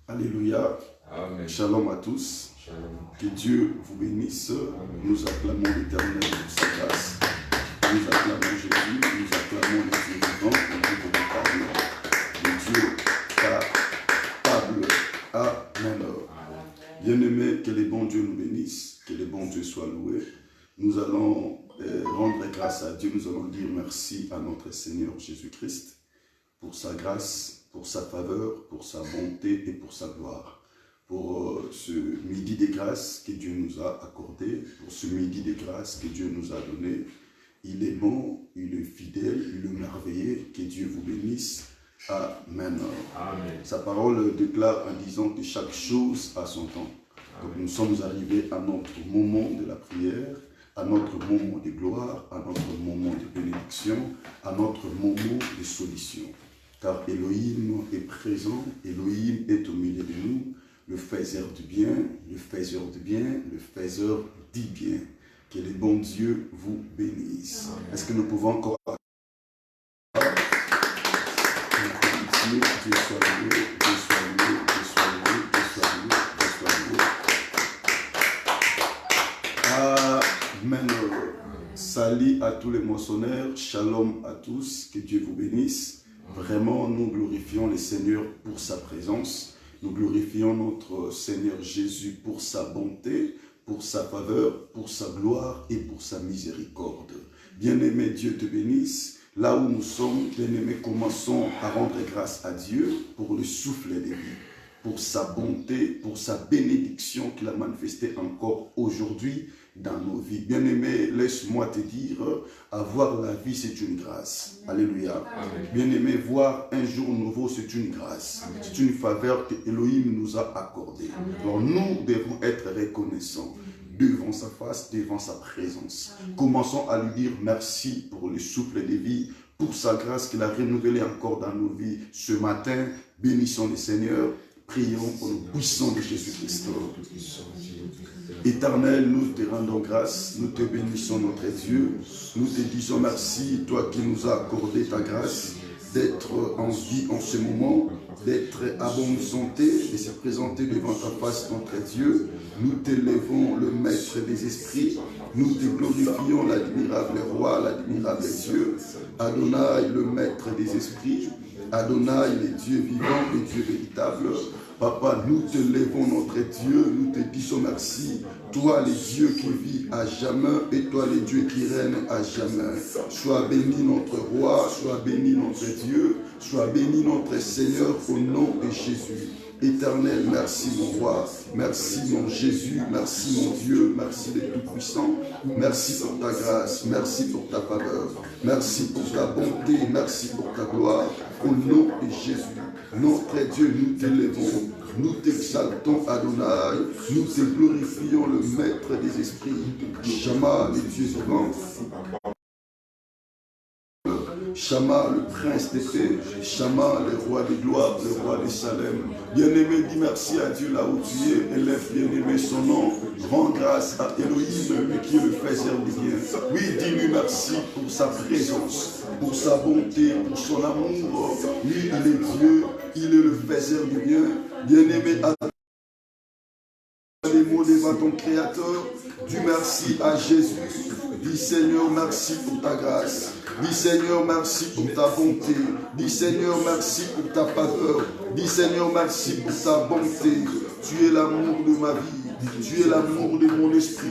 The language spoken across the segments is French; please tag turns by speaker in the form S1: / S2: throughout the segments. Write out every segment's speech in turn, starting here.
S1: Alléluia.
S2: Amen.
S1: Shalom à tous.
S2: Shalom.
S1: Que Dieu vous bénisse.
S2: Amen.
S1: Nous acclamons l'Éternel pour sa grâce. Nous acclamons Jésus. Nous acclamons les dieux vivants, les dieux véritables, les dieux capables. Amen. Bien-aimés, que les bons dieux nous bénissent, que les bons dieux soient loués. Nous allons rendre grâce à Dieu. Nous allons dire merci à notre Seigneur Jésus-Christ pour sa grâce, pour sa faveur, pour sa bonté et pour sa gloire. Pour ce midi de grâce que Dieu nous a accordé, pour ce midi de grâce que Dieu nous a donné. Il est bon, il est fidèle, il est merveilleux. Que Dieu vous bénisse. Amen.
S2: Amen.
S1: Sa parole déclare en disant que chaque chose a son temps. Donc nous sommes arrivés à notre moment de la prière, à notre moment de gloire, à notre moment de bénédiction, à notre moment de solution. Car Elohim est présent, Elohim est au milieu de nous, le faiseur du bien, le faiseur du bien, le faiseur du bien. Que les bons dieux vous bénissent. Est-ce que nous pouvons encore... Dieu soit loué, Dieu soit loué, Dieu soit loué, Dieu soit loué, Dieu soit loué. Amen. Salut à tous les moissonneurs, shalom à tous, que Dieu vous bénisse. Vraiment, nous glorifions le Seigneur pour sa présence. Nous glorifions notre Seigneur Jésus pour sa bonté, pour sa faveur, pour sa gloire et pour sa miséricorde. Bien-aimé, Dieu te bénisse. Là où nous sommes, bien-aimés, commençons à rendre grâce à Dieu pour le souffle de vie, pour sa bonté, pour sa bénédiction qu'il a manifestée encore aujourd'hui dans nos vies. Bien-aimé, laisse-moi te dire, avoir la vie, c'est une grâce. Alléluia. Bien-aimé, voir un jour nouveau, c'est une grâce. C'est une faveur que Elohim nous a accordée. Alors nous devons être reconnaissants devant sa face, devant sa présence. Commençons à lui dire merci pour le souffle de vie, pour sa grâce qu'il a renouvelée encore dans nos vies ce matin. Bénissons le Seigneur. Prions pour le puissant de Jésus-Christ. Éternel, nous te rendons grâce, nous te bénissons notre Dieu, nous te disons merci, toi qui nous as accordé ta grâce, d'être en vie en ce moment, d'être à bonne santé, de se présenter devant ta face, notre Dieu. Nous t'élevons le Maître des esprits, nous te glorifions l'admirable Roi, l'admirable Dieu, Adonai, le Maître des esprits, Adonai, le Dieu vivant, le Dieu véritable. Papa, nous te levons notre Dieu, nous te disons merci. Toi, le Dieu qui vit à jamais, et toi, le Dieu qui règne à jamais. Sois béni notre Roi, sois béni notre Dieu, sois béni notre Seigneur au nom de Jésus. Éternel, merci mon Roi, merci mon Jésus, merci mon Dieu, merci le Tout-Puissant, merci pour ta grâce, merci pour ta faveur, merci pour ta bonté, merci pour ta gloire, au nom de Jésus. Notre Dieu, nous t'élevons, nous t'exaltons Adonai, nous te glorifions le Maître des esprits, Shama, le Dieu vivant. Shama, le prince des paix, Shama, le roi de gloire, le roi de Salem. Bien-aimé, dis merci à Dieu là où tu es, élève bien-aimé son nom, rends grâce à Elohim, lui qui est le faiseur du bien. Oui, dis-lui merci pour sa présence, pour sa bonté, pour son amour. Lui, il est Dieu, il est le faiseur du bien. Bien-aimé, les mots devant ton Créateur, dis merci à Jésus. Dis Seigneur, merci pour ta grâce. Dis Seigneur, merci pour ta bonté. Dis Seigneur, merci pour ta faveur. Dis Seigneur, merci pour ta bonté. Tu es l'amour de ma vie. Tu es l'amour de mon esprit.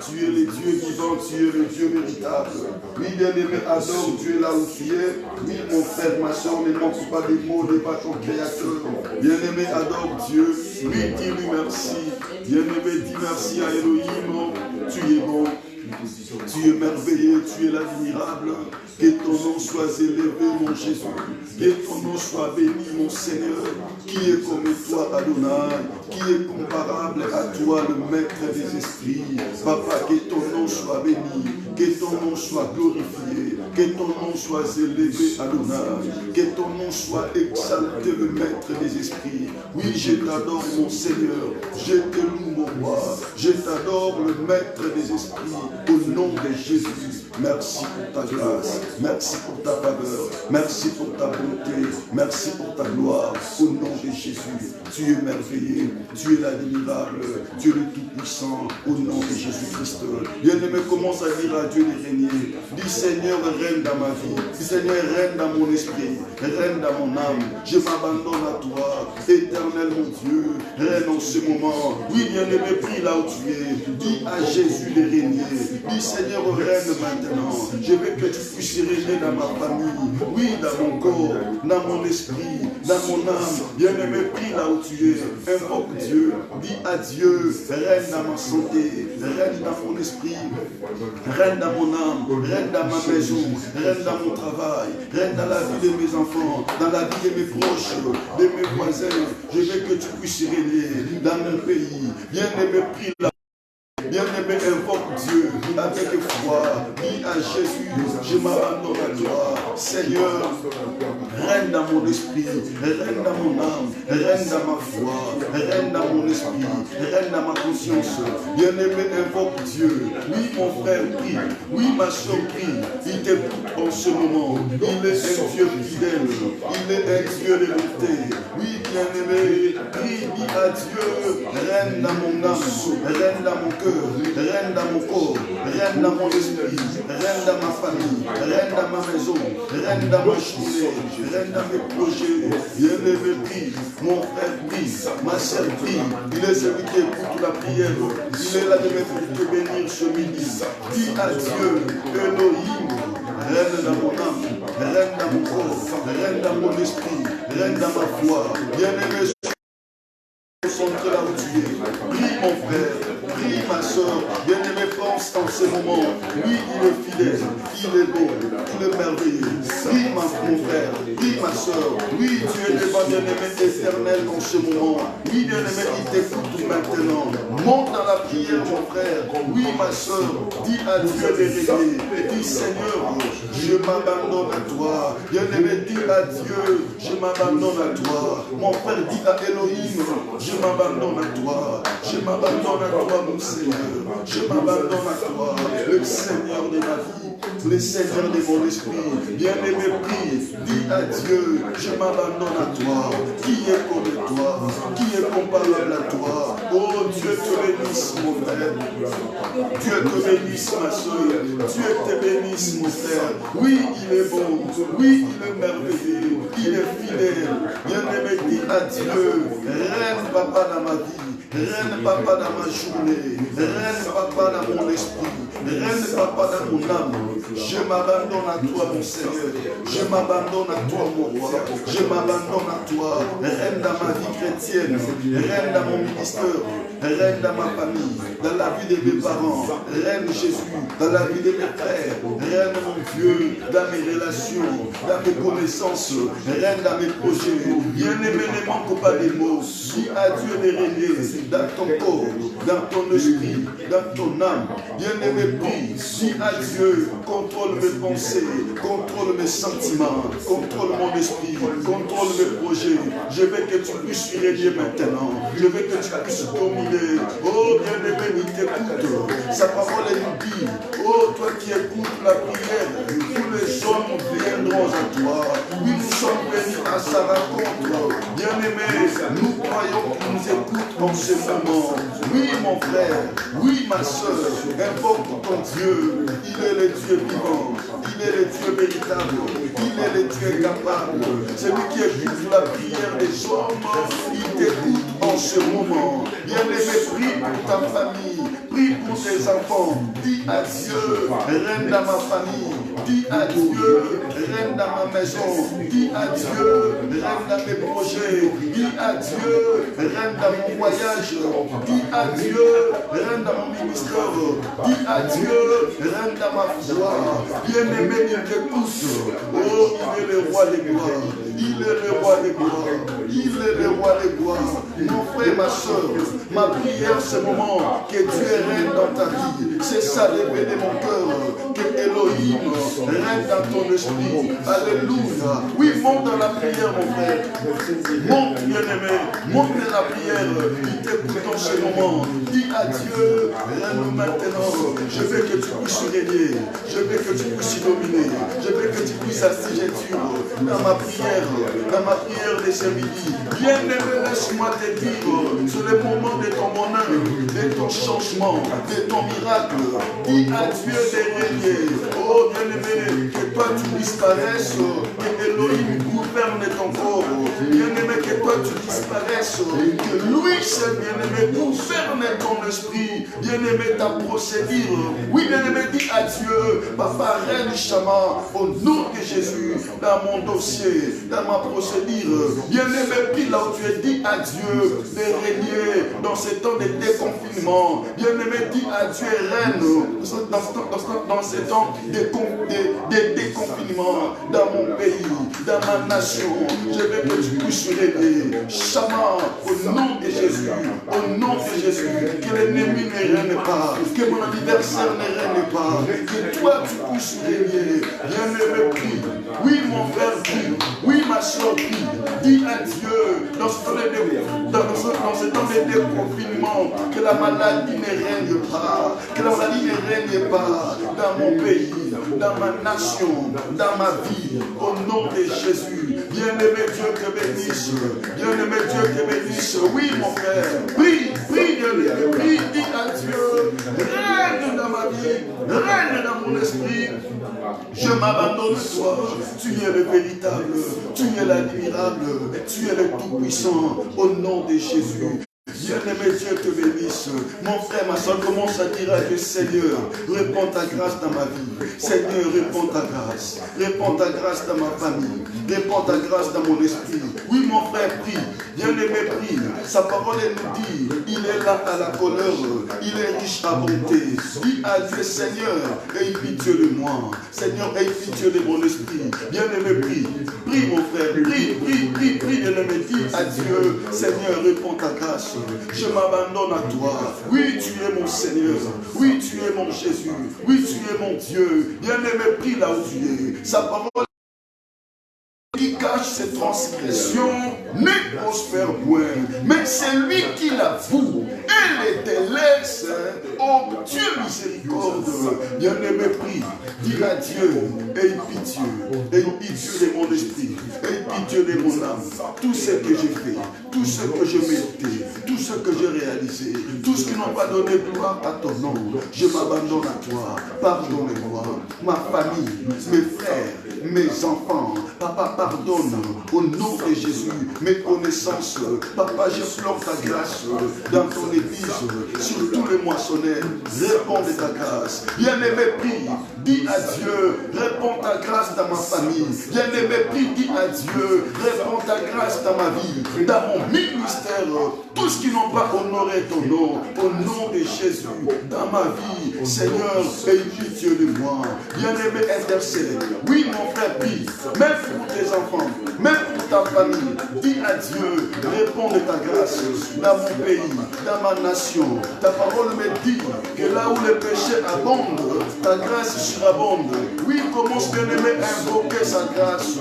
S1: Tu es le Dieu vivant, tu es le Dieu véritable. Oui, bien-aimé, adore Dieu là où tu es. Oui, mon frère, ma soeur, ne manque pas des mots devant ton Créateur. Bien-aimé, adore Dieu. Oui, dis-lui merci. Bien-aimé, dis merci à Elohim. Tu es bon. Tu es merveilleux, tu es l'admirable. Que ton nom soit élevé, mon Jésus. Que ton nom soit béni, mon Seigneur. Qui est comme toi, Adonai? Qui est comparable à toi, le Maître des esprits? Papa, que ton nom soit béni. Que ton nom soit glorifié. Que ton nom soit élevé, Adonai. Que ton nom soit exalté, le Maître des esprits. Oui, je t'adore, mon Seigneur. Je te loue, mon roi. Je t'adore, le Maître des esprits. Au nom de Jésus. Merci pour ta grâce. Merci pour ta faveur. Merci pour ta bonté. Merci pour ta gloire. Au nom de Jésus, tu es merveilleux. Tu es l'admirable. Tu es le Tout-Puissant. Au nom de Jésus-Christ. Bien-aimé, commence à dire à Dieu de régner. Dis Seigneur, règne dans ma vie. Dis Seigneur, règne dans mon esprit. Règne dans mon âme. Je m'abandonne à toi. Éternel mon Dieu, règne en ce moment. Oui, bien-aimé, prie là où tu es. Dis à Jésus de régner. Dis Seigneur, règne maintenant. Je veux que tu puisses régner dans ma famille. Oui, dans mon corps, dans mon esprit, dans mon âme. Bien-aimé, prie là où tu es. Invoque Dieu. Dis à Dieu, règne dans ma santé. Règne dans mon esprit. Règne dans mon âme. Règne dans ma maison. Règne dans mon travail. Règne dans la vie de mes enfants. Dans la vie de mes proches, de mes voisins. Je veux que tu puisses régner dans mon pays. Bien-aimé, prie là. Bien-aimé, invoque Dieu avec foi. Dis à Jésus, je m'abandonne à toi. Seigneur, règne dans mon esprit, règne dans mon âme, règne dans ma foi, règne dans mon esprit, règne dans ma conscience. Bien-aimé, invoque Dieu. Oui, mon frère, prie. Oui, ma soeur, prie. Il t'écoute en ce moment. Il est un Dieu fidèle. Il est un Dieu de bonté. Oui, bien-aimé, prie, dis à Dieu, règne dans mon âme, règne dans mon cœur. Règne dans mon corps, règne dans mon esprit, règne dans ma famille, règne dans ma maison, règne dans ma journée, règne dans mes projets. Bien-aimé, prie, mon frère prie, ma soeur prie. Il est celui qui écoute la prière. Il est là de me te bénir ce midi. Dis à Dieu, Elohim, règne dans mon âme, règne dans mon corps, règne dans mon esprit, règne dans ma foi. Bien-aimé, concentre là où tu es. Prie mon frère, prie ma soeur. Bien-aimé, pense en ce moment. Oui, il est fidèle, il est beau, il est merveilleux. Prie mon frère, prie ma soeur. Oui, tu es devant bien-aimé éternel en ce moment. Oui, bien-aimé, il t'écoute maintenant. Monte dans la prière, mon frère. Oui, ma soeur, dis à Dieu de régner. Dis Seigneur, je m'abandonne à toi. Bien-aimé, dis à Dieu, je m'abandonne à toi. Mon frère, dis à Elohim, je m'abandonne à toi. Je m'abandonne à toi, mon Seigneur. Je m'abandonne à toi, le Seigneur de ma vie, le Seigneur de mon esprit. Bien-aimé, prie, dis à Dieu, je m'abandonne à toi. Qui est comme toi? Qui est comparable à toi? Oh, Dieu te bénisse, mon frère. Dieu te bénisse, ma soeur. Dieu te bénisse, mon frère. Oui, il est bon. Oui, il est merveilleux. Il est fidèle. Bien-aimé, dis à Dieu, règne, papa, dans ma vie. Règne, papa, dans ma journée. Règne, papa, dans mon esprit. Règne, papa, dans mon âme. Je m'abandonne à toi, mon Seigneur. Je m'abandonne à toi, mon roi. Je m'abandonne à toi. Règne dans ma vie chrétienne. Règne dans mon ministère. Règne dans ma famille. Dans la vie de mes parents. Règne Jésus. Dans la vie de mes frères. Règne, mon Dieu, dans mes relations. Dans mes connaissances. Règne dans mes projets. Bien-aimé, ne manque pas des mots. Dis à Dieu de régner dans ton corps, dans ton esprit, dans ton âme. Bien-aimé, prie, dis à Dieu, contrôle mes pensées, contrôle mes sentiments, contrôle mon esprit, contrôle mes projets. Je veux que tu puisses régner maintenant. Je veux que tu puisses dominer. Oh, bien-aimé, il t'écoute. Sa parole nous dit, oh, toi qui écoutes la prière, tous les hommes viendront à toi. Oui, nous sommes venus à sa rencontre. Bien-aimé, nous croyons qu'il nous écoute en ce moment. Oui, mon frère, oui, ma soeur, invoque ton Dieu. Il est le Dieu vivant, il est le Dieu véritable, il est le Dieu capable. Celui qui écoute la prière des hommes, il t'écoute en ce moment. Bien-aimé, prie pour ta famille, prie pour tes enfants. Dis à Dieu, règne dans ma famille. Dis à Dieu, règne dans ma maison. Dis à Dieu, règne dans mes projets. Dis à Dieu, règne dans mon voyage. Dis à Dieu, règne dans mon ministère. Dis à Dieu, règne dans ma foi. Bien-aimé, il t'écoute. Oh, il est le roi des gloires. Il est le roi des gloires. Il est le roi des gloires. Mon frère, ma soeur, ma prière ce moment, que Dieu règne dans ta vie. C'est ça l'éveil de mon cœur. que Elohim règne dans ton esprit. Alléluia. Oui, monte dans la prière, mon frère. Monte, bien-aimé. Monte dans la prière. Il t'écoute en ce moment. Dis à Dieu, règne maintenant. Je veux que tu puisses régner. Je veux que tu puisses dominer. Je veux que tu puisses assujettir dans ma prière de ce midi. Bien-aimé, laisse-moi te dire, sur le moment de ton bonheur, de ton changement, de ton miracle, dis à Dieu de régner. Oh, bien-aimé, que toi tu disparaisses, que Elohim gouverne ton corps. Bien-aimé, que toi tu disparaisses, que lui, seul bien-aimé, gouverne ton esprit. Bien-aimé, ta procédure. Oui, bien-aimé, dis à Dieu, Papa, règne Chama, au nom de Jésus, dans mon dossier, dans ma procédure. Bien-aimé, puis là où tu es, dis à Dieu de régner dans ces temps de déconfinement. Bien-aimé, dis à Dieu, règne dans ces temps de déconfinement, dans mon pays, dans ma nation. Je veux que tu puisses régner. Chama, au nom de Jésus, au nom de Jésus, que l'ennemi ne règne pas, que mon adversaire ne règne pas, que toi tu puisses régner. Bien-aimé, prie. Oui, mon frère, prie. Oui, ma soeur, prie. Dis à Dieu, dans ce temps de déconfinement, que la maladie ne règne pas, que la maladie ne règne pas dans mon pays, dans ma nation, dans ma vie, au nom de Jésus. Bien-aimé Dieu te bénisse. Bien-aimé Dieu te bénisse. Oui, mon frère. Prie, prie, bien-aimé. Prie, dis à Dieu. Règne dans ma vie. Règne dans mon esprit. Je m'abandonne à toi. Tu es le véritable. Tu es l'admirable. Tu es le tout-puissant. Au nom de Jésus. Bien-aimé Dieu te bénisse. Mon frère, ma soeur, commence à dire à Dieu, Seigneur, répands ta grâce dans ma vie. Seigneur, répands ta grâce. Répands ta grâce dans ma famille. Répands ta grâce dans mon esprit. Oui, mon frère, prie. Bien-aimé, prie. Sa parole, elle nous dit, il est là à la colère. Il est riche à bonté. Dis à Dieu, Seigneur, aie pitié de moi. Seigneur, aie pitié de mon esprit. Bien-aimé, prie. Prie, mon frère. Prie, prie, prie, prie. Bien-aimé, dis à Dieu, Seigneur, répands ta grâce. Je m'abandonne à toi. Oui, tu es mon Seigneur. Oui, tu es mon Jésus. Oui, tu es mon Dieu. Bien-aimé, prie là où tu es. Sa parole qui cache ses transgressions ne prospère point. Mais c'est lui qui l'avoue et les délaisse. Oh Dieu miséricorde. Bien-aimé, prie. Dis à Dieu, aie pitié de mon esprit, aie pitié de mon âme. Tout ce que j'ai fait, tout ce que je méritais, tout ce que j'ai réalisé, tout ce qui n'a pas donné gloire à ton nom, je m'abandonne à toi. Pardonne-moi, ma famille, mes frères, mes enfants. Papa, pardonne au nom de Jésus mes connaissances. Papa, je pleure ta grâce dans ton église, sur tous les moissonneurs. Réponds de ta grâce. Bien-aimé, prie, dis à Dieu, réponds ta grâce dans ma famille. Bien-aimé, prie, dis à Dieu, réponds ta grâce dans ma vie, dans mon ministère. Tous qui n'ont pas honoré ton nom, au nom de Jésus, dans ma vie, Seigneur, aie pitié de moi. Bien-aimé, intercède. Oui, mon frère, prie, même pour tes enfants, même pour ta famille, dis à Dieu, réponds de ta grâce dans mon pays, dans ma nation. Ta parole me dit que là où le péché abonde, ta grâce surabonde. Oui, commence bien-aimé à invoquer sa grâce.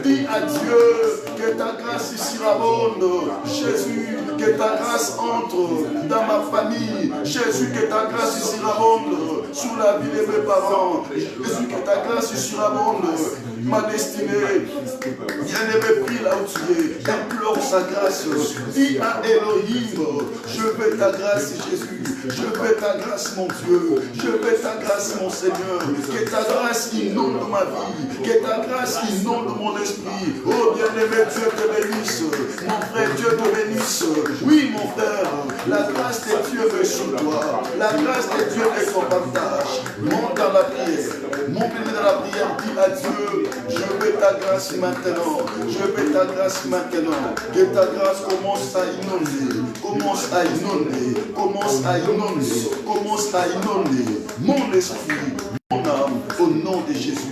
S1: Dis à Dieu que ta grâce surabonde. Jésus, que ta grâce entre dans ma famille. Jésus, que ta grâce surabonde sous la vie de mes parents. Jésus, que ta grâce surabonde ma destinée. Bien-aimé, prie là où tu es. Implore sa grâce. Dis à Elohim, je veux ta grâce, Jésus. Je veux ta grâce, mon Dieu. Je veux ta grâce, mon Seigneur. Que ta grâce inonde ma vie. Que ta grâce inonde mon esprit. Oh, bien-aimé, Dieu te bénisse. Mon frère, Dieu te bénisse. Oui, mon frère, la grâce de Dieu est sur toi. La grâce de Dieu est ton partage. Monte dans la prière. Monte dans la prière. Dis à Dieu, je veux ta grâce maintenant. Je veux ta grâce maintenant. Que ta grâce commence à inonder. Commence à inonder. Commence à inonder. Commence à inonder mon esprit, mon âme, au nom de Jésus.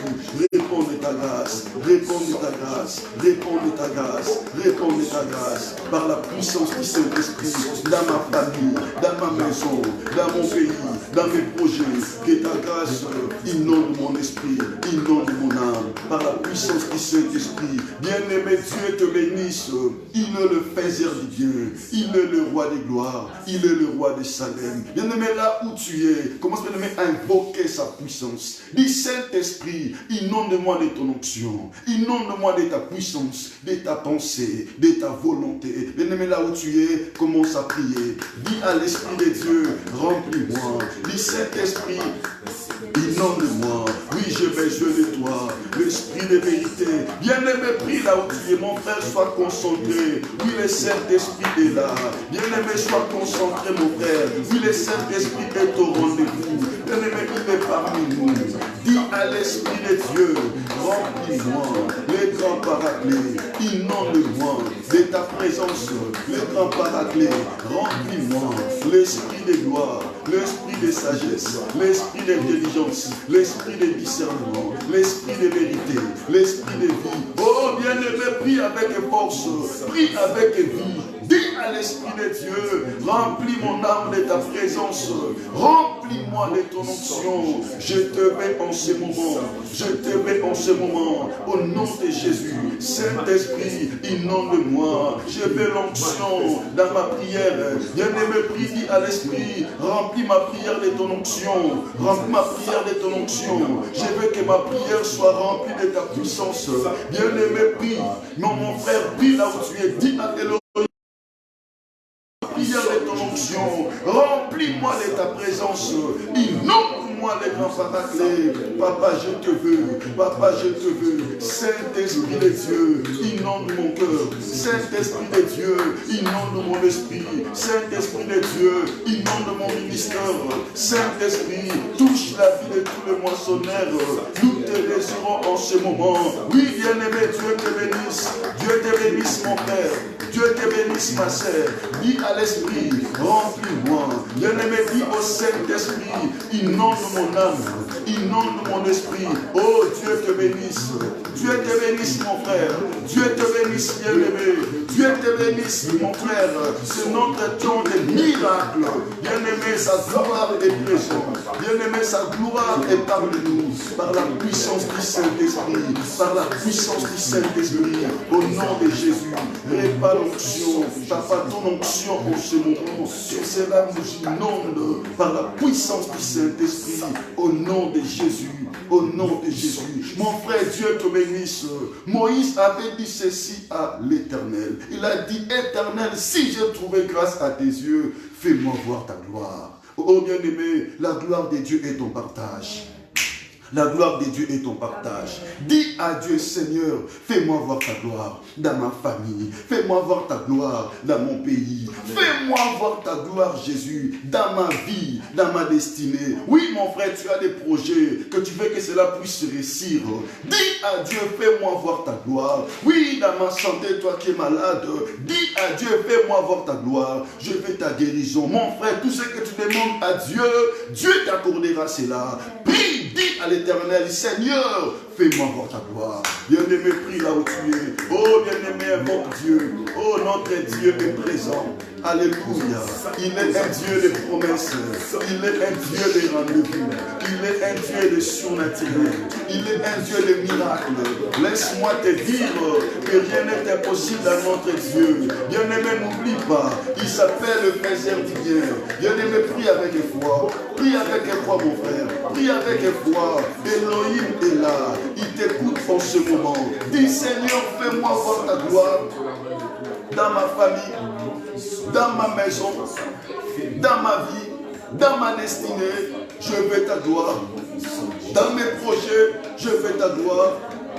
S1: Réponds de ta grâce. Réponds de ta grâce. Réponds de ta grâce. Réponds de ta grâce. Par la puissance du Saint-Esprit, dans ma famille, dans ma maison, dans mon pays, dans mes projets. Que ta grâce inonde mon esprit, inonde mon âme, par la puissance du Saint-Esprit. Bien-aimé, Dieu te bénisse. Il est le faiseur du bien, il est le roi des gloires, il est le roi de Salem. Bien-aimé, là où tu es, commence bien-aimé à invoquer sa puissance. Dis Saint-Esprit, inonde-moi de ton onction, inonde-moi de ta puissance, de ta pensée, de ta volonté. Bien-aimé, là où tu es, commence à prier. Dis à l'Esprit de Dieu, remplis-moi. Dis Saint-Esprit, inonde-moi. Oui, j'ai besoin de toi, l'Esprit de vérité. Bien-aimé, prie là où tu es, mon frère, sois concentré. Oui, le Saint-Esprit est là. Bien-aimé, sois concentré, mon frère. Oui, le Saint-Esprit est au rendez-vous. Bien-aimé, il est parmi nous. Dis à l'Esprit de Dieu, remplis-moi, les grands paraclés, inonde-moi de ta présence, les grands paraclés, remplis-moi, l'Esprit de gloire, l'Esprit de sagesse, l'Esprit d'intelligence, l'Esprit de discernement, l'Esprit de vérité, l'Esprit de vie. Oh, bien-aimé, prie avec force, prie avec vie. Dis à l'Esprit de Dieu, remplis mon âme de ta présence, remplis-moi de ton onction. Je te mets en ce moment, je te mets en ce moment, au nom de Jésus. Saint-Esprit, inonde-moi, je mets l'onction dans ma prière. Bien-aimé, prie, dis à l'Esprit, remplis ma prière de ton onction, remplis ma prière de ton onction. Je veux que ma prière soit remplie de ta puissance. Bien-aimé, prie, non mon frère, prie là où tu es, dis à Elohim, prière de ton onction, remplis-moi de ta présence, inonde-moi les grands paraclés. Papa, je te veux, papa, je te veux. Saint-Esprit de Dieu, inonde mon cœur. Saint-Esprit de Dieu, inonde mon esprit. Saint-Esprit de Dieu, inonde mon ministère. Saint-Esprit, touche la vie de tous les moissonneurs. Nous te désirons en ce moment. Oui, bien-aimé, Dieu te bénisse. Dieu te bénisse, mon père. Dieu te bénisse, ma sœur. Dis à l'Esprit, remplis-moi. Bien-aimé, dis au Saint-Esprit, inonde mon âme, inonde mon esprit. Oh, Dieu te bénisse. Dieu te bénisse, mon frère. Dieu te bénisse, bien-aimé. Dieu te bénisse, mon frère. C'est notre temps de miracle. Bien-aimé, sa gloire est présente. Bien-aimé, sa gloire est parmi nous. Par la puissance du Saint-Esprit. Par la puissance du Saint-Esprit. Au nom de Jésus. Répare l'onction. Papa, ton onction en ce moment. Sur ces âmes nous inonde par la puissance du Saint-Esprit. Au nom de Jésus. Au nom de Jésus. Mon frère, Dieu te bénisse. Moïse avait dit ceci à l'Éternel. Il a dit, Éternel, si j'ai trouvé grâce à tes yeux, fais-moi voir ta gloire. Oh bien-aimé, la gloire de Dieu est ton partage. La gloire de Dieu est ton partage. Dis à Dieu, Seigneur, fais-moi voir ta gloire dans ma famille. Fais-moi voir ta gloire dans mon pays. Fais-moi voir ta gloire, Jésus, dans ma vie, dans ma destinée. Oui, mon frère, tu as des projets que tu veux que cela puisse réussir. Dis à Dieu, fais-moi voir ta gloire. Oui, dans ma santé, toi qui es malade, dis à Dieu, fais-moi voir ta gloire. Je veux ta guérison. Mon frère, tout ce que tu demandes à Dieu, Dieu t'accordera cela. Prie, dis à l'Éternel, Seigneur, fais-moi voir ta gloire. Bien-aimé, prie là où tu es. Oh, bien-aimé, invoque Dieu. Oh, notre Dieu est présent. Alléluia. Il est un Dieu de promesses. Il est un Dieu de rendez-vous. Il est un Dieu de surnaturel. Il est un Dieu de miracles. Laisse-moi te dire que rien n'est impossible à notre Dieu. Bien-aimé, n'oublie pas. Il s'appelle le faiseur du bien. Bien-aimé, prie avec foi. Prie avec foi, mon frère. Prie avec foi. Elohim est là. Il t'écoute en ce moment. Dis, Seigneur, fais-moi voir ta gloire dans ma famille, dans ma maison, dans ma vie, dans ma destinée. Je veux ta gloire. Dans mes projets, je veux ta gloire.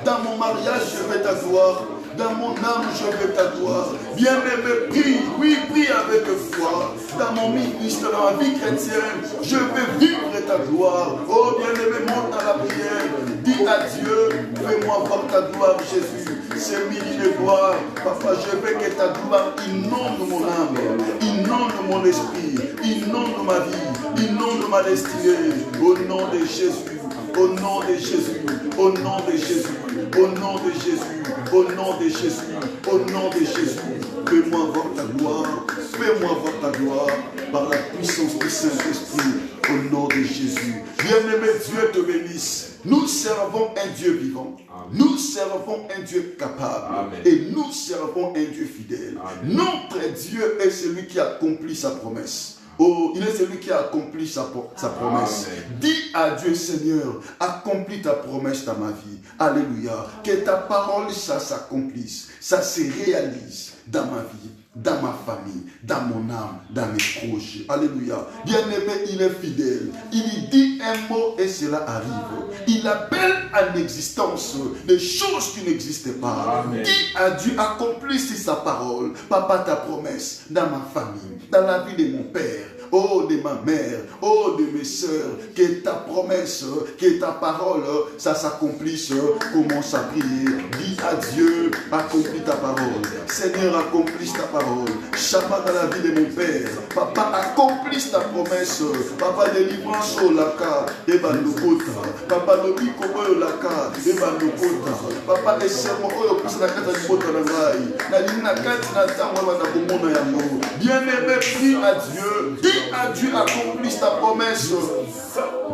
S1: Dans mon mariage, je veux ta gloire. Dans mon âme, je veux ta gloire. Bien-aimé, prie, oui, prie avec foi. Dans mon ministère, dans ma vie chrétienne, je veux vivre ta gloire. Oh, bien-aimé, monte à la prière. Dis à Dieu, fais-moi voir ta gloire, Jésus. C'est midi de gloire. Papa, je veux que ta gloire inonde mon âme, inonde mon esprit, inonde ma vie, inonde ma destinée. Au nom de Jésus, au nom de Jésus, au nom de Jésus, au nom de Jésus, au nom de Jésus, au nom de Jésus. Fais-moi voir ta gloire. Fais-moi voir ta gloire par la puissance du Saint-Esprit au nom de Jésus. Bien-aimé, Dieu te bénisse. Nous servons un Dieu vivant. Amen. Nous servons un Dieu capable. Amen. Et nous servons un Dieu fidèle. Amen. Notre Dieu est celui qui accomplit sa promesse. Oh, il est celui qui a accompli sa promesse. Amen. Dis à Dieu, Seigneur, accomplis ta promesse dans ma vie. Alléluia. Que ta parole, ça s'accomplisse. Ça se réalise dans ma vie, dans ma famille, dans mon âme, dans mes projets. Alléluia. Bien-aimé, il est fidèle. Il dit un mot et cela arrive. Il appelle à l'existence des choses qui n'existaient pas. Amen. Dis à Dieu, accomplisse sa parole. Papa, ta promesse dans ma famille, dans la vie de mon père. Oh, de ma mère, oh, de mes soeurs, que ta promesse, que ta parole, ça s'accomplisse. Commence à prier. Dis à Dieu, accomplis ta parole. Seigneur, accomplis ta parole. Shabbat dans la vie de mon père. Papa, accomplis ta promesse. Papa, délivrance au laka, et bandokota. Papa, lobi kobo au laka, et bandokota. Papa, laissez-moi, oh, plus la carte de bota na ngai. Na lina carte na tango na komona yango. Bien-aimé, prie à Dieu. Dis à Dieu, accomplis ta promesse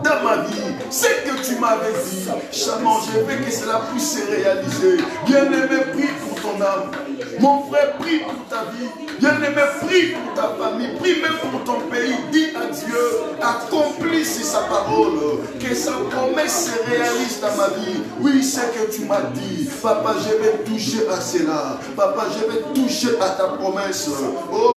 S1: dans ma vie. C'est que tu m'avais dit. Chaman, je veux que cela puisse se réaliser. Bien-aimé, prie pour ton âme. Mon frère, prie pour ta vie. Bien-aimé, prie pour ta famille. Prie même pour ton pays. Dis à Dieu, accomplis sa parole. Que sa promesse se réalise dans ma vie. Oui, c'est que tu m'as dit. Papa, je vais toucher à cela. Papa, je vais toucher à ta promesse. Oh,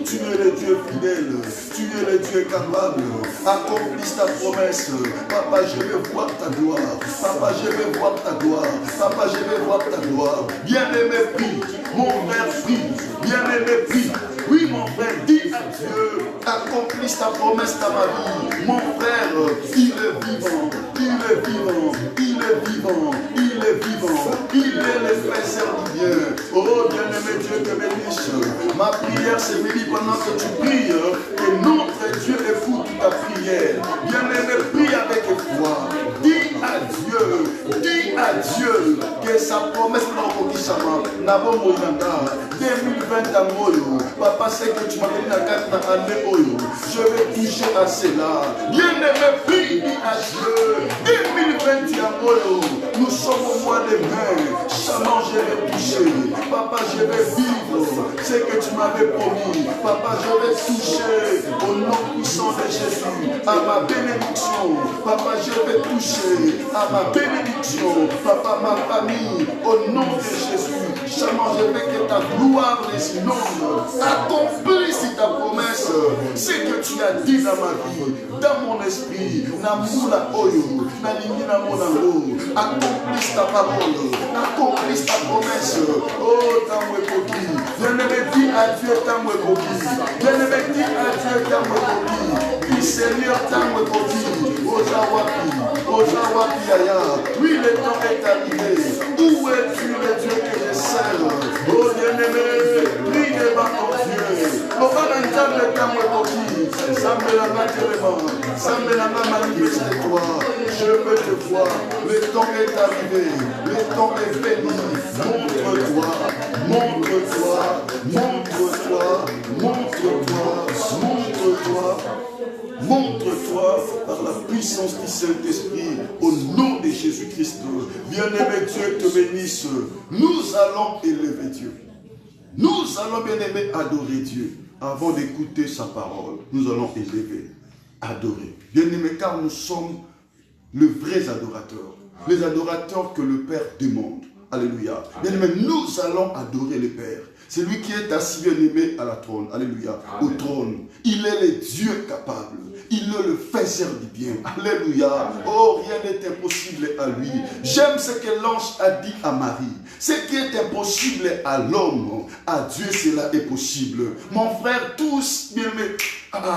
S1: tu es le Dieu fidèle, tu es le Dieu capable. Accomplis ta promesse. Papa, je veux voir ta gloire. Papa, je veux voir ta gloire. Papa, je veux voir ta gloire. Bien-aimé, prie. Mon frère, prie. Bien-aimé, prie. Oui, mon frère, dis à Dieu, accomplis ta promesse dans ma vie. Mon frère, il est vivant. Il est vivant. Il est vivant. Il est vivant. Il est le faiseur du bien. Oh, bien-aimé, Dieu te bénisse. Ma prière, c'est béni pendant que tu pries. Que notre Dieu écoute ta prière. Bien-aimé, prie avec foi. Dis à Dieu que sa promesse n'a pas 2020 papa, c'est que tu m'as donné la carte dans l'année oyo. Je vais toucher à cela. Bien-aimé, prie à Dieu. 2020 oyo. Nous sommes au mois de mai. Chaman, je vais toucher. Papa, je vais vivre ce que tu m'avais promis. Papa, je vais toucher au nom puissant de Jésus à ma bénédiction. Papa, je vais toucher à ma bénédiction. Papa, ma famille, au nom de Jésus. Chaman, je veux que ta gloire les inonde. Accomplis ta promesse. Ce que tu as dit dans ma vie, dans mon esprit, Namula Oyo, Nalimina Monango. Accomplis ta parole. Accomplis ta promesse. Oh, Tamwekoki. Bien-aimé, dis à Dieu Tamwekoki. Bien-aimé, dis à Dieu Tamwekoki. Dis Seigneur Tamwekoki. Ojawapi Aya. Oui, le temps est arrivé. Où es-tu, le Dieu que je sers? Oh, bien-aimé, prie devant ton Dieu. Le Tamwekoki. Sammelanga manifeste-toi. Je veux te voir. Le temps est arrivé. Le temps est béni. Montre-toi. Montre-toi. Montre-toi. Montre-toi. Montre-toi. Montre-toi par la puissance du Saint-Esprit au nom de Jésus-Christ. Bien-aimé, Dieu te bénisse. Nous allons élever Dieu. Nous allons, bien-aimé, adorer Dieu. Avant d'écouter sa parole, nous allons élever, adorer. Bien-aimé, car nous sommes les vrais adorateurs. Les adorateurs que le Père demande. Alléluia. Bien-aimé, nous allons adorer le Père. C'est lui qui est assis, bien-aimé, à la trône. Alléluia. Amen. Au trône. Il est le Dieu capable. Il est le faiseur du bien. Alléluia. Amen. Oh, rien n'est impossible à lui. J'aime ce que l'ange a dit à Marie. Ce qui est impossible à l'homme, à Dieu, cela est possible. Mon frère, tous, bien-aimé,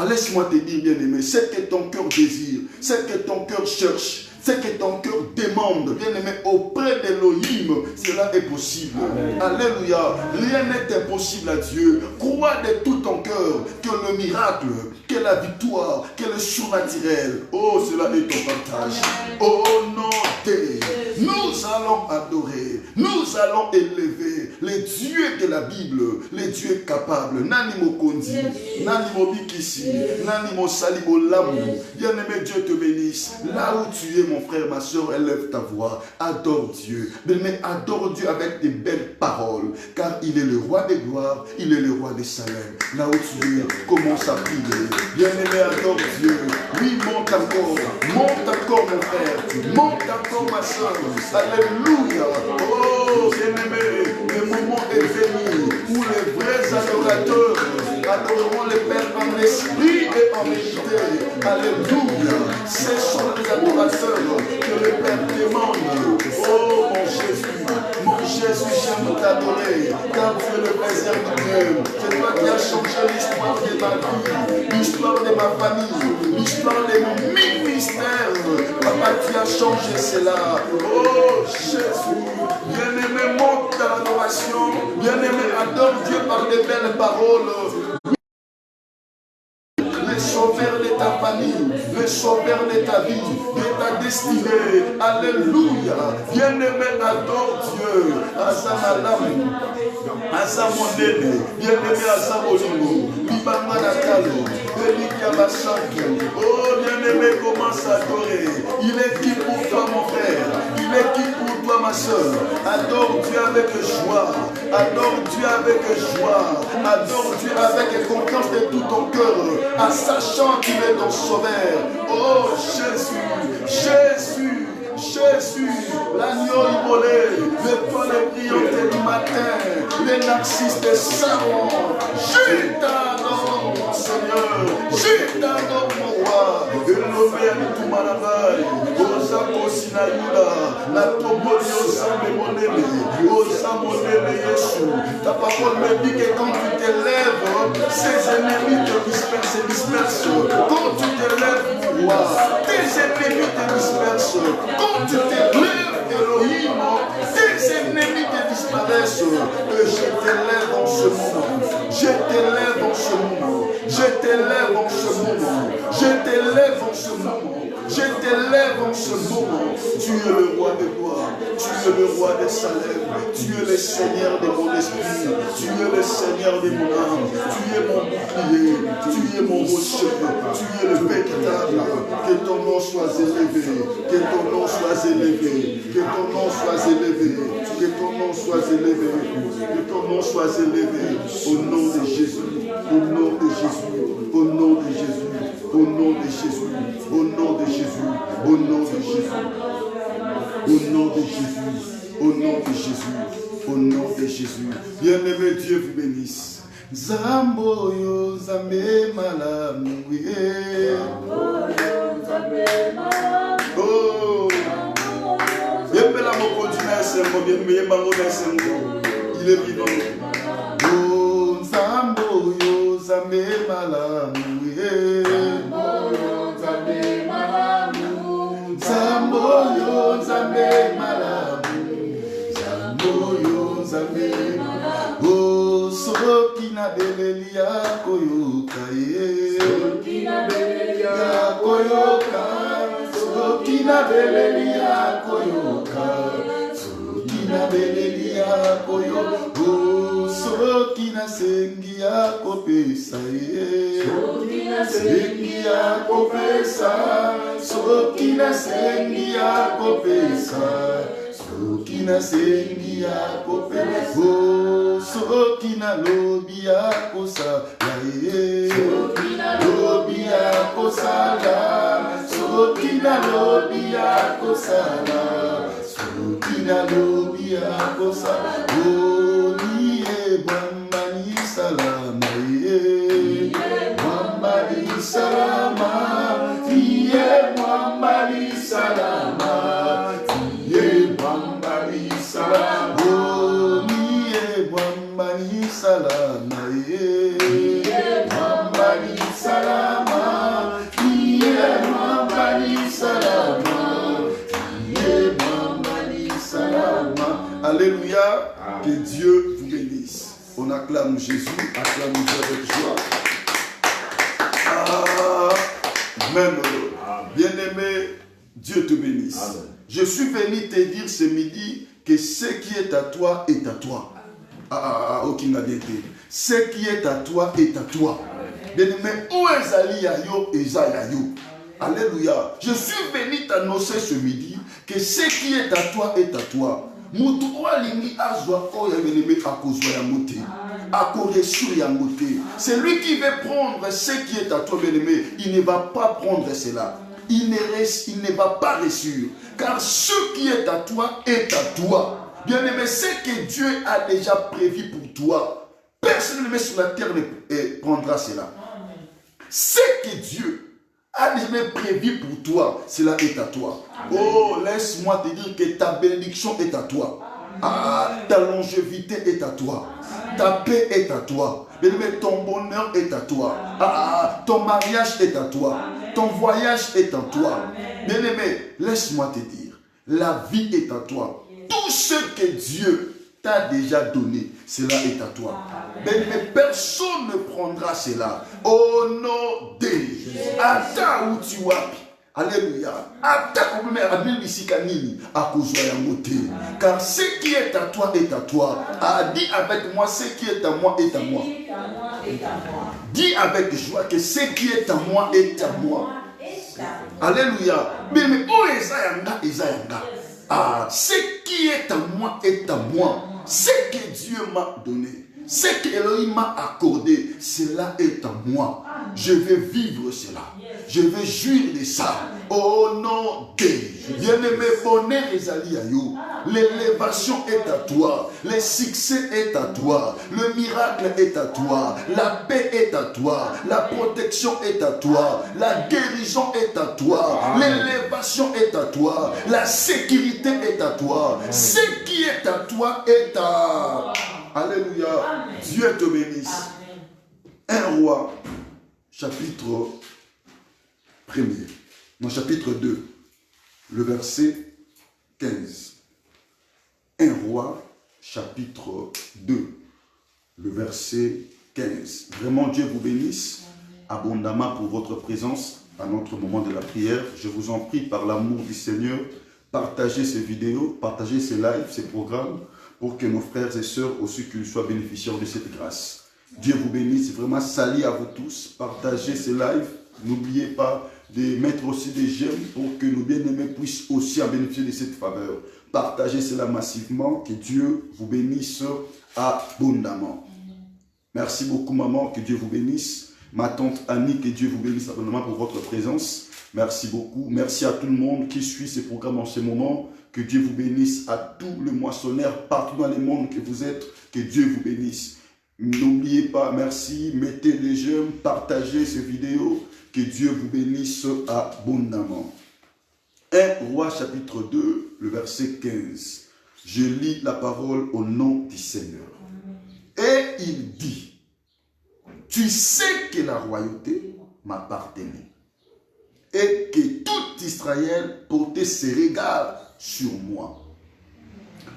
S1: laisse-moi te dire, bien-aimé, ce que ton cœur désire, ce que ton cœur cherche, ce que ton cœur demande, bien-aimé, auprès d'Elohim, cela est possible. Amen. Alléluia. Rien n'est impossible à Dieu. Crois de tout ton cœur que le miracle, que la victoire, que le surnaturel, oh, cela est ton partage. Au nom de Nous allons adorer. Nous allons élever les dieux de la Bible, les dieux capables. Nanimo Kondi, Nanimo Bikisi, Nanimo Salibo Lamou. Bien-aimé, Dieu te bénisse. Là où tu es, mon frère, ma soeur, élève ta voix. Adore Dieu. Mais adore Dieu avec des belles paroles. Car il est le roi des gloires, il est le roi des Salem. Là où tu es, commence à prier. Bien-aimé, adore Dieu. Oui, monte encore, mon frère. Monte encore, ma soeur. Alléluia. Oh, bien-aimé, le moment est venu où les vrais adorateurs adoreront le Père en esprit et en vérité. Alléluia. Ce sont les adorateurs que le Père demande. Oh, mon Jésus, j'aime t'adorer, car tu es le plaisir du même. C'est toi qui as changé l'histoire de ma vie, l'histoire de ma famille, l'histoire de mon ministère. Papa, tu as changé cela. Oh, Jésus, bien-aimé, monte dans l'adoration. Bien-aimé, adore Dieu par des belles paroles. Le sauveur de ta famille, le sauveur de ta vie, de ta destinée. Alléluia. Bien-aimé, adore Dieu. Azamadam, Azamonene, bien-aimé, Azamolingo, Bibamanakalo, Belikiabasaki. Oh, bien-aimé, commence à adorer. Il est qui pour toi, mon frère? Il est qui pour toi, ma soeur? Adore Dieu avec joie. Adore Dieu avec joie. Adore Dieu avec confiance de tout ton cœur. En sachant qu'il est ton sauveur. Oh Jésus, Jésus, Jésus, l'agneau immolé, l'étoile brillante du matin, les narcisses des savants. Je t'adore, mon Seigneur, je t'adore, mon roi. Et l'homme tout manabai, Osa Kosinaïla, la Toboli Osa Monene, Osa Monene Yesu. Ta parole me dit que quand tu t'élèves, ses ennemis te dispersent. Quand tu t'élèves, mon roi, tes ennemis te dispersent. Quand tu t'élèves, Elohim, tes ennemis te disparaissent. Et je t'élève en ce moment. Je t'élève en ce moment. Je t'élève en ce moment. Je t'élève en ce moment. Je t'élève en ce moment. Tu es le roi des gloires. Tu es le roi des Salem. Tu es le Seigneur de mon esprit. Tu es le Seigneur de mon âme. Tu es mon bouclier. Tu es mon rocher. Tu es le véritable. Que ton nom soit élevé. Que ton nom soit élevé. Que ton nom soit élevé. Que ton nom soit élevé. Que ton nom soit élevé. Au nom de Jésus. Au nom de Jésus. Au nom de Jésus. Au nom de Jésus. Au nom de Jésus. Au nom de Jésus. Au nom de Jésus. Au nom de Jésus. Au nom de Jésus. Bien-aimé, Dieu vous bénisse. Zamboyo zambe malamu. Oh. Yembela moko dina sembo bien yembango na sembo. Il est vivant. Oh zamboyo zambe malamu. Zamboyo zambe malamu. Zamboyo zambe malamu. Oh sokina belelia koyoka ye. Sokina belelia koyoka. Sokina belelia koyoka. Sokina belelia koyoka. Oh sokina sengia kopesa ye. Sokina sengia kopesa. Sokina sengia kopesa. Sokina sengia kopesa. Oh sokina lobia kosa ye. Sokina lobia kosa la. Sokina lobia kosa la. Sokina lobia kosa. Oh niye bamba ni salama ye. Bamba ni salama. Niye bamba ni salama. Niye bamba ni salama. Oh niye bamba ni salama ye. Niye bamba ni salama. Niye bamba ni salama. Niye bamba ni salama. Alléluia. Que Dieu vous bénisse. On acclame Jésus, acclame Dieu avec joie. Amen. Bien-aimé, Dieu te bénisse. Amen. Je suis venu te dire ce midi que ce qui est à toi est à toi. Ok, n'a bien été. Ce qui est à toi est à toi. Bien-aimé, où est Ali Yayo et Zayayo? Alléluia. Je suis venu t'annoncer ce midi que ce qui est à toi est à toi. C'est lui qui veut prendre ce qui est à toi, bien-aimé. Il ne va pas prendre cela. Il ne va pas réussir. Car ce qui est à toi est à toi. Bien-aimé, ce que Dieu a déjà prévu pour toi, personne ne met sur la terre ne prendra cela. Ce que Dieu a déjà prévu pour toi, cela est à toi. Oh, laisse-moi te dire que ta bénédiction est à toi. Ta longévité est à toi. Ta paix est à toi. Bien-aimé, ton bonheur est à toi. Ton mariage est à toi. Ton voyage est à toi. Bien-aimé, laisse-moi te dire, la vie est à toi. Tout ce que Dieu t'a déjà donné, cela est à toi. Mais personne ne prendra cela. Au nom de Jésus. Ata où tu es. Alléluia. Car ce qui est à toi est à toi. Dis avec moi, ce qui est à moi est à moi. Dis avec joie que ce qui est à moi est à moi. Alléluia. Mais où est Zayanga? Ce qui est à moi est à moi. Ce que Dieu m'a donné, ce qu'Elohim m'a accordé, cela est à moi. Je vais vivre cela. Je vais jouir de ça. Au nom de Jésus. Bien-aimé, bonheur et Zaliayo. L'élévation est à toi. Le succès est à toi. Le miracle est à toi. La paix est à toi. La protection est à toi. La guérison est à toi. L'élévation est à toi. La sécurité est à toi. Ce qui est à toi est à... Alléluia. Amen. Dieu te bénisse. Amen. 1 Roi, chapitre 1er. Non, chapitre 2, le verset 15. 1 Roi, chapitre 2, le verset 15. Vraiment, Dieu vous bénisse abondamment pour votre présence à notre moment de la prière. Je vous en prie, par l'amour du Seigneur, partagez ces vidéos, partagez ces lives, ces programmes, pour que nos frères et sœurs aussi qu'ils soient bénéficiaires de cette grâce. Dieu vous bénisse, vraiment salut à vous tous, partagez ces lives, n'oubliez pas de mettre aussi des j'aime pour que nos bien-aimés puissent aussi en bénéficier de cette faveur. Partagez cela massivement, que Dieu vous bénisse abondamment. Merci beaucoup maman, que Dieu vous bénisse. Ma tante Annie, que Dieu vous bénisse abondamment pour votre présence. Merci beaucoup. Merci à tout le monde qui suit ces programmes en ce moment. Que Dieu vous bénisse à tous les moissonneurs partout dans le monde que vous êtes. Que Dieu vous bénisse. N'oubliez pas, merci, mettez les j'aime, partagez ces vidéos. Que Dieu vous bénisse abondamment. 1 Roi chapitre 2, le verset 15. Je lis la parole au nom du Seigneur. Et il dit, tu sais que la royauté m'appartenait et que tout Israël portait ses regards sur moi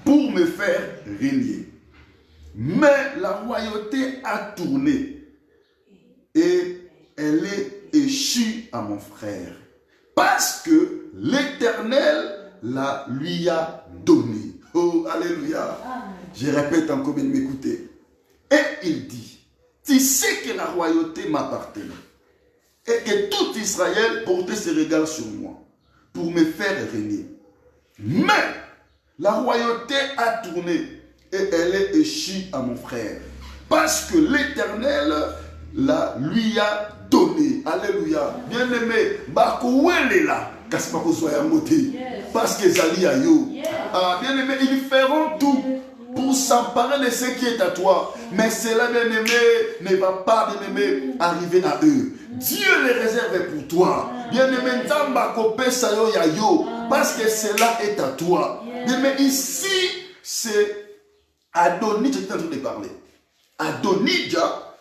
S1: pour me faire régner. Mais la royauté a tourné et elle est échue à mon frère parce que l'Éternel la lui a donné. Oh, alléluia. Je répète encore, bien m'écouter. Et il dit, tu sais que la royauté m'appartenait et que tout Israël portait ses regards sur moi pour me faire régner. Mais la royauté a tourné et elle est échue à mon frère parce que l'Éternel la lui a donné. Alléluia. Bien-aimé, parce que Zali Ayo. Bien-aimé, ils feront tout pour s'emparer de ce qui est à toi. Mais cela, bien-aimé, ne va pas, bien-aimé, arriver à eux. Dieu les réserve pour toi. Bien-aimé, parce que cela est à toi. Bien-aimé, ici, c'est Adonijah qui est en train de parler. Adonijah,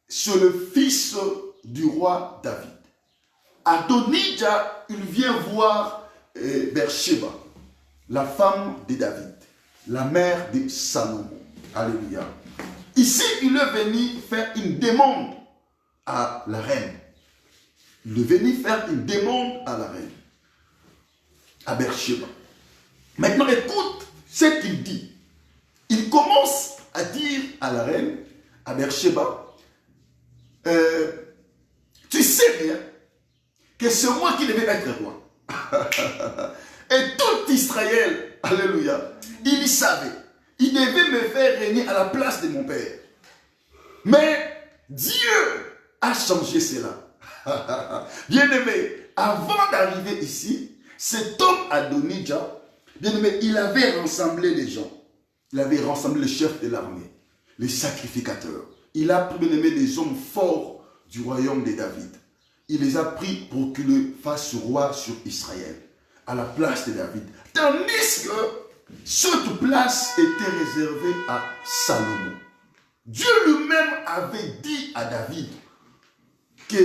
S1: c'est le fils du roi David. Adonijah, il vient voir Bersheba, la femme de David, la mère de Salomon. Alléluia. Ici, il est venu faire une demande à la reine. Il est venu faire une demande à la reine. à Beersheba. Maintenant, écoute ce qu'il dit. Il commence à dire à la reine, à Beersheba, tu sais bien que c'est moi qui devais être roi. Et tout Israël, alléluia, il savait. Il devait me faire régner à la place de mon père. Mais Dieu a changé cela. Bien-aimé, avant d'arriver ici, cet homme Adonijah, bien-aimé, il avait rassemblé les gens. Il avait rassemblé les chefs de l'armée, les sacrificateurs. Il a pris, bien-aimé, des hommes forts du royaume de David. Il les a pris pour qu'ils le fassent roi sur Israël, à la place de David. Tandis que cette place était réservée à Salomon. Dieu lui-même avait dit à David que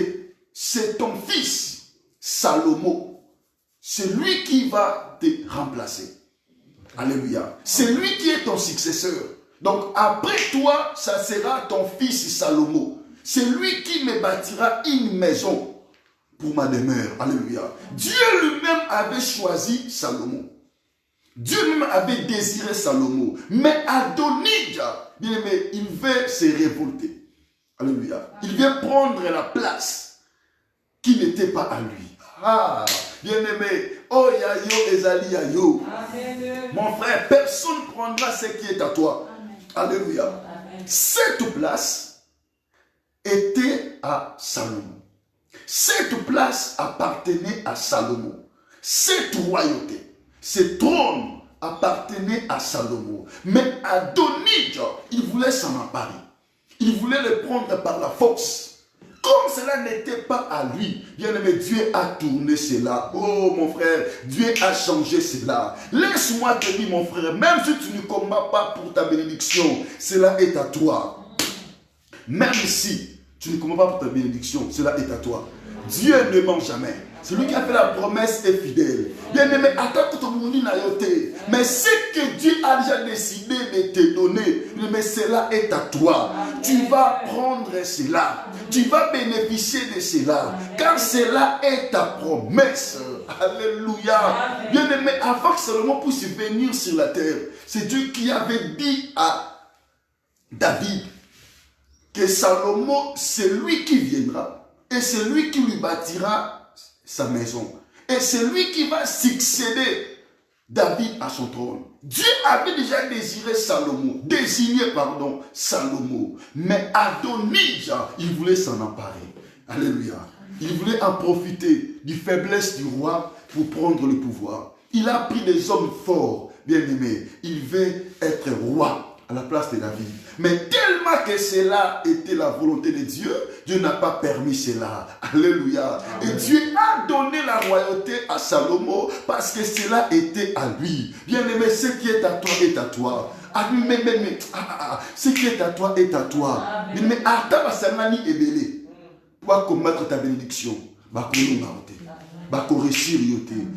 S1: c'est ton fils, Salomon, c'est lui qui va te remplacer. Alléluia. C'est lui qui est ton successeur. Donc après toi, ça sera ton fils Salomon. C'est lui qui me bâtira une maison pour ma demeure. Alléluia. Dieu lui-même avait choisi Salomon. Dieu lui-même avait désiré Salomon. Mais Adonijah, bien aimé, il veut se révolter. Alléluia. Il vient prendre la place qui n'était pas à lui. Ah, bien aimé, oh yayo ezali yayo. Mon frère, personne ne prendra ce qui est à toi. Amen. Alléluia. Amen. Cette place était à Salomon. Cette place appartenait à Salomon. Cette royauté, ce trône appartenait à Salomon. Mais Adonijah, il voulait s'en emparer. Il voulait le prendre par la force. Comme cela n'était pas à lui, bien-aimé, Dieu a tourné cela. Oh mon frère, Dieu a changé cela. Laisse-moi te dire, mon frère, même si tu ne combats pas pour ta bénédiction, cela est à toi. Même si tu ne combats pas pour ta bénédiction, cela est à toi. Dieu ne ment jamais. Celui qui a fait la promesse est fidèle. Bien-aimé, attends que ton monde n'a yoté. Mais ce que Dieu a déjà décidé de te donner, mais cela est à toi. Tu vas prendre cela. Tu vas bénéficier de cela. Car cela est ta promesse. Alléluia. Bien-aimé, avant que Salomon puisse venir sur la terre, c'est Dieu qui avait dit à David que Salomon, c'est lui qui viendra. Et c'est lui qui lui bâtira sa maison. Et c'est lui qui va succéder David à son trône. Dieu avait déjà désiré Salomon, désigné, pardon, Salomon. Mais Adonijah, il voulait s'en emparer. Alléluia. Il voulait en profiter du faiblesse du roi pour prendre le pouvoir. Il a pris des hommes forts, bien-aimés. Il veut être roi à la place de David. Mais tellement que cela était la volonté de Dieu, Dieu n'a pas permis cela. Alléluia. Amen. Et Dieu a donné la royauté à Salomon parce que cela était à lui. Bien-aimé, ce qui est à toi est à toi. Ce qui est à toi est à toi. Mais pour combattre ta bénédiction,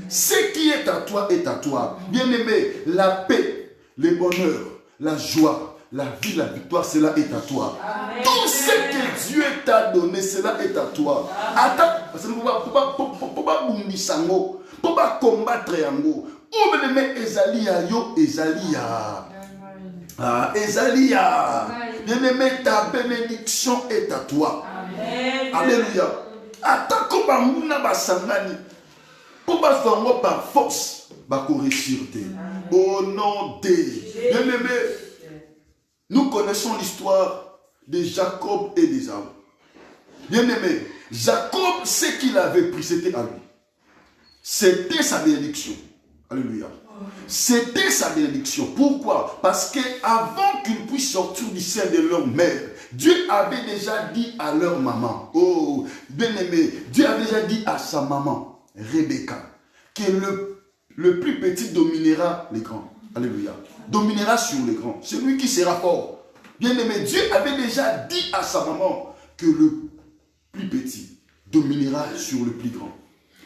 S1: ce qui est à toi est à toi. Bien-aimé, la paix, le bonheur, la joie, la vie, la victoire, cela est à toi. Amen. Tout ce que Dieu t'a donné, cela est à toi. Attends, parce que pour pas combattre yango. Ou bien Ezalia yo, Ezalia. Ah, Ezalia. Bien-aimé, ta bénédiction est à toi. Amen. Alléluia. Attends qu'on va mouna basangani. Pour pas faire par force, va réussir. Au nom de bien-aimé, nous connaissons l'histoire de Jacob et d'Ésaü. Bien-aimé, Jacob, ce qu'il avait pris, c'était à lui. C'était sa bénédiction. Alléluia. C'était sa bénédiction. Pourquoi? Parce qu'avant qu'ils puissent sortir du sein de leur mère, Dieu avait déjà dit à leur maman, oh, bien-aimé, Dieu avait déjà dit à sa maman, Rebecca, que le plus petit dominera les grands. Alléluia. Dominera sur les grands. C'est lui qui sera fort. Bien-aimé, Dieu avait déjà dit à sa maman que le plus petit dominera sur le plus grand.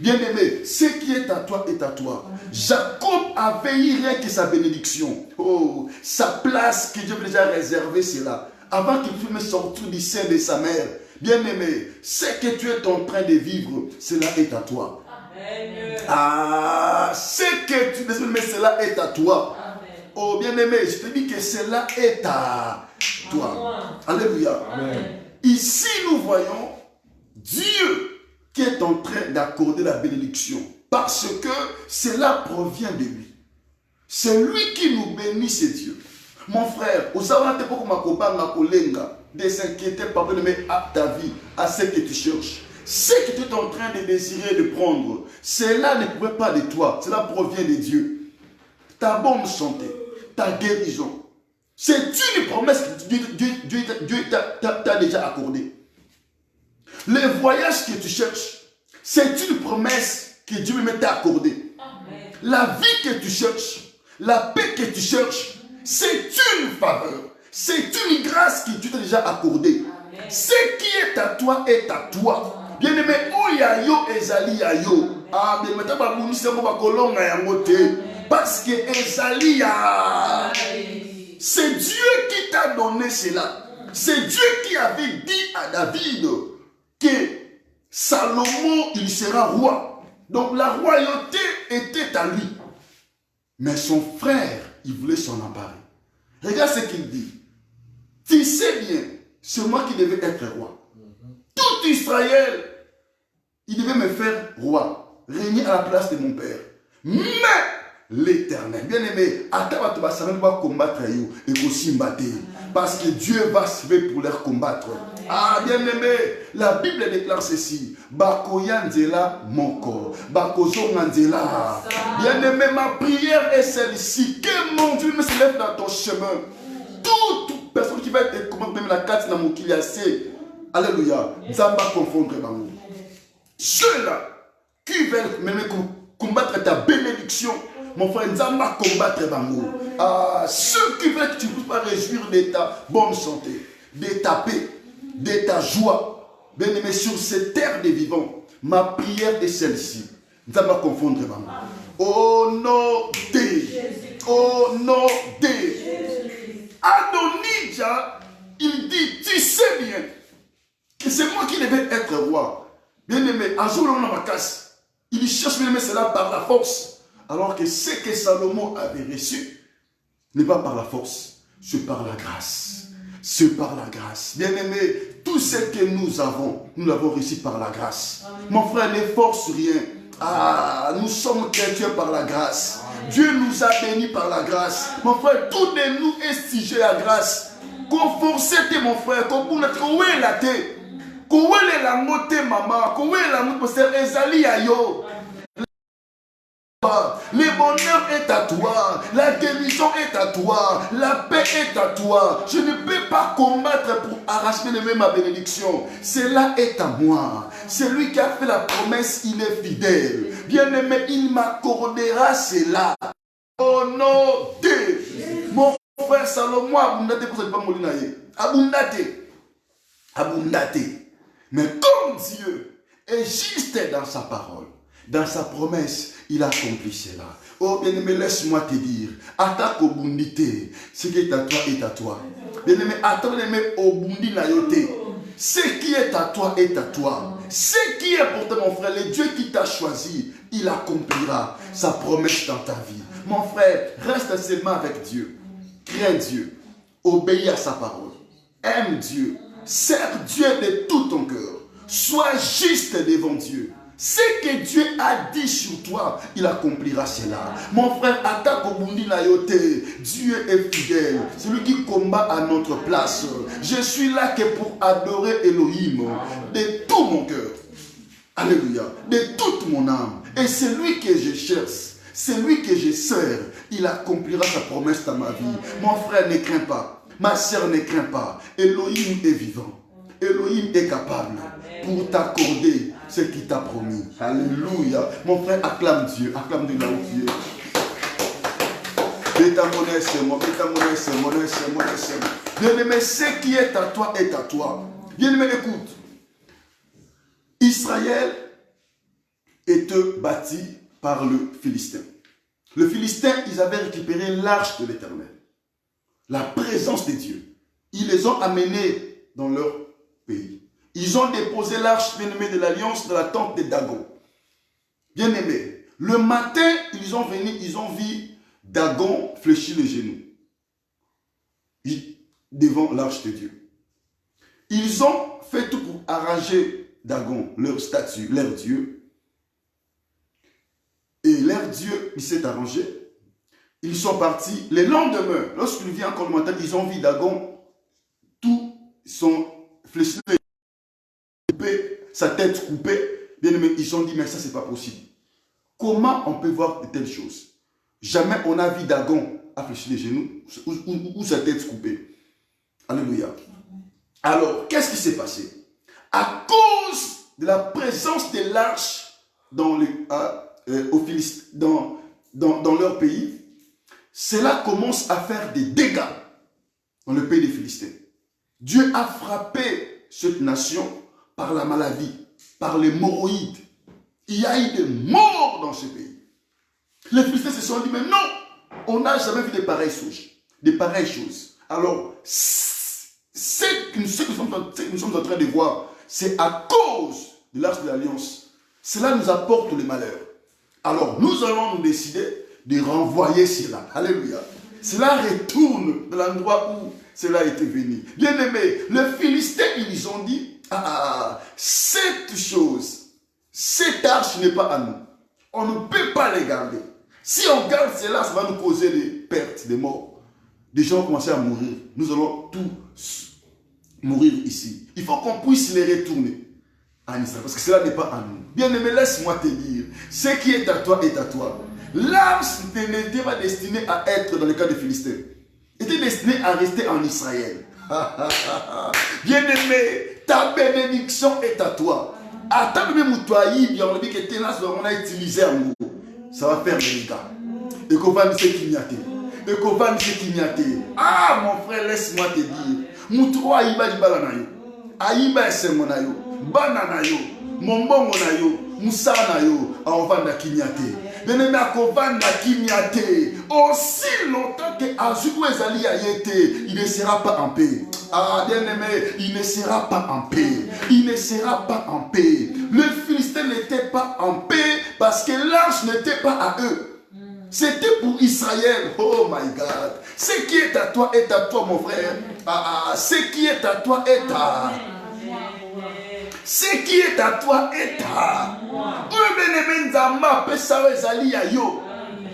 S1: Bien-aimé, ce qui est à toi est à toi. Jacob avait eu rien que sa bénédiction. Oh, sa place que Dieu avait déjà réservée, c'est là. Avant qu'il puisse sortir du sein de sa mère. Bien-aimé, ce que tu es en train de vivre, cela est à toi. Amen. Ah, ce que tu désires, mais cela est à toi. Amen. Oh bien-aimé, je te dis que cela est à toi. Amen. Alléluia. Amen. Ici, nous voyons Dieu qui est en train d'accorder la bénédiction. Parce que cela provient de lui. C'est lui qui nous bénit, c'est Dieu. Mon frère, vous savez, de s'inquiéter par à ta vie, à ce que tu cherches. Ce que tu es en train de désirer de prendre, cela ne provient pas de toi, cela provient de Dieu. Ta bonne santé, ta guérison, c'est une promesse que Dieu t'a déjà accordée. Le voyage que tu cherches, c'est une promesse que Dieu t'a accordée. La vie que tu cherches, la paix que tu cherches, c'est une faveur. C'est une grâce que Dieu t'a déjà accordée. Amen. Ce qui est à toi est à toi. Bien-aimé, oyayo ezali yayo. Ah, bien aimé, parce que ezali ya. C'est Dieu qui t'a donné cela. C'est Dieu qui avait dit à David que Salomon, il sera roi. Donc la royauté était à lui. Mais son frère, il voulait s'en emparer. Regarde ce qu'il dit. Tu sais bien, c'est moi qui devais être roi. Tout Israël, il devait me faire roi, régner à la place de mon père. Mais l'Éternel, bien aimé, va combattre et aussi battre. Parce que Dieu va se faire pour leur combattre. Ah, bien aimé, la Bible déclare ceci. Bakoyanzela moko, bakozonganzela. Bien aimé, ma prière est celle-ci. Que mon Dieu me se lève dans ton chemin. Toute personne qui va être comme même la carte dans mon kiliassé. Alléluia. Zamba confondre bango. Ceux-là qui veulent même combattre ta bénédiction, mon frère, Zamba combattre bango. Ah, ceux qui veulent que tu ne puisses pas réjouir de ta bonne santé, de ta paix, de ta joie. Bien aimé, sur cette terre des vivants, ma prière est celle-ci. Zamba confondre bango. Au nom de, au nom de. Adonijah, il dit, tu sais bien que c'est moi qui devais être roi. Bien aimé, un jour on a ma casse. Il cherche bien aimé cela par la force. Alors que ce que Salomon avait reçu n'est pas par la force, c'est par la grâce. C'est par la grâce. Bien aimé, tout ce que nous l'avons reçu par la grâce. Mon frère, ne force rien. Ah, nous sommes chrétiens par la grâce. Dieu nous a bénis par la grâce. Mon frère, tout de nous est sujet à grâce. Conforcez mon frère, où est la tête? Où est la motte maman? Où est la motte ezali ayo? Le bonheur est à toi, la guérison est à toi, la paix est à toi. Je ne peux pas combattre pour arracher ma bénédiction. Cela est à moi. Celui qui a fait la promesse, il est fidèle. Bien-aimé, il m'accordera cela. Au nom de mon frère Salomon, abundate pour cette femme, abundate. Mais comme Dieu est juste dans sa parole, dans sa promesse, il a accompli cela. Oh bien-aimé, laisse-moi te dire, attaque au bundité, ce qui est à toi est à toi. Bien-aimé, attends bien-aimé au bundi na yote. Ce qui est à toi est à toi. Ce qui est pour toi, mon frère, le Dieu qui t'a choisi, il accomplira sa promesse dans ta vie. Mon frère, reste seulement avec Dieu. Crains Dieu. Obéis à sa parole. Aime Dieu. Sers Dieu de tout ton cœur. Sois juste devant Dieu. Ce que Dieu a dit sur toi, il accomplira cela. Mon frère, attaque au bundi na yote. Dieu est fidèle. C'est lui qui combat à notre place. Je suis là que pour adorer Elohim de tout mon cœur. Alléluia. De toute mon âme. Et c'est lui que je cherche. C'est lui que je sers. Il accomplira sa promesse dans ma vie. Mon frère, ne crains pas. Ma sœur, ne crains pas. Elohim est vivant. Elohim est capable pour t'accorder ce qu'il t'a promis. Alléluia. Mon frère, acclame Dieu. Acclame Dieu là où tu es. Bien-aimé, ce qui est à toi est à toi. Bien-aimé, écoute. Israël était bâti par le Philistin. Le Philistin, ils avaient récupéré l'arche de l'Éternel. La présence de Dieu. Ils les ont amenés dans leur pays. Ils ont déposé l'arche bien-aimée de l'alliance dans la tente de Dagon. Bien-aimé, Le matin, ils ont vu Dagon fléchir les genoux devant l'arche de Dieu. Ils ont fait tout pour arranger Dagon, leur statue, leur Dieu. Et leur Dieu, il s'est arrangé. Ils sont partis. Le lendemain, lorsqu'il vient encore le matin, ils ont vu Dagon, tout son fléchis, sa tête coupée. Bien aimé, ils ont dit, mais ça, c'est pas possible. Comment on peut voir de telles choses? Jamais on a vu Dagon à fléchir les genoux ou sa tête coupée. Alléluia. Alors, qu'est-ce qui s'est passé? À cause de la présence de l'arche dans leur pays, cela commence à faire des dégâts dans le pays des Philistins. Dieu a frappé cette nation par la maladie, par les hémorroïdes. Il y a eu des morts dans ce pays. Les Philistins se sont dit, mais non, on n'a jamais vu de pareilles choses. Alors, ce que nous sommes en train de voir, c'est à cause de l'arche de l'Alliance. Cela nous apporte le malheur. Alors, nous allons nous décider de renvoyer cela. Alléluia. Cela retourne de l'endroit où cela était venu. Bien aimé, les Philistins, ils ont dit, cette chose, cette arche n'est pas à nous. On ne peut pas les garder. Si on garde cela, ça va nous causer des pertes, des morts. Des gens vont commencer à mourir. Nous allons tous mourir ici. Il faut qu'on puisse les retourner en Israël, parce que cela n'est pas à nous. Bien aimé, laisse-moi te dire, ce qui est à toi est à toi. L'arche n'était pas destinée à être dans le cas des Philistins. Était destinée à rester en Israël. Bien aimé, ta bénédiction est à toi. Attends même toi, bien on dit que tes lances on a utilisé en gros. Ça va faire des dégâts. Et qu'on va nous séquignater. Et qu'on va nous séquignater. Ah mon frère, laisse-moi te dire. Moutou aïba di balanayo. Aïba esemonayo. Bananayo. Mombongo nayo. Moussa nayo. On va na kignate. Bien-aimé, on va na kignate. Aussi longtemps que Azou Ezali a été, il ne sera pas en paix. Ah, bien-aimé, il ne sera pas en paix. Il ne sera pas en paix. Le Philistin n'était pas en paix parce que l'arche n'était pas à eux. C'était pour Israël. Oh my God. Ce qui est à toi, mon frère. Ce qui est à toi est à. Ce qui est à toi est à.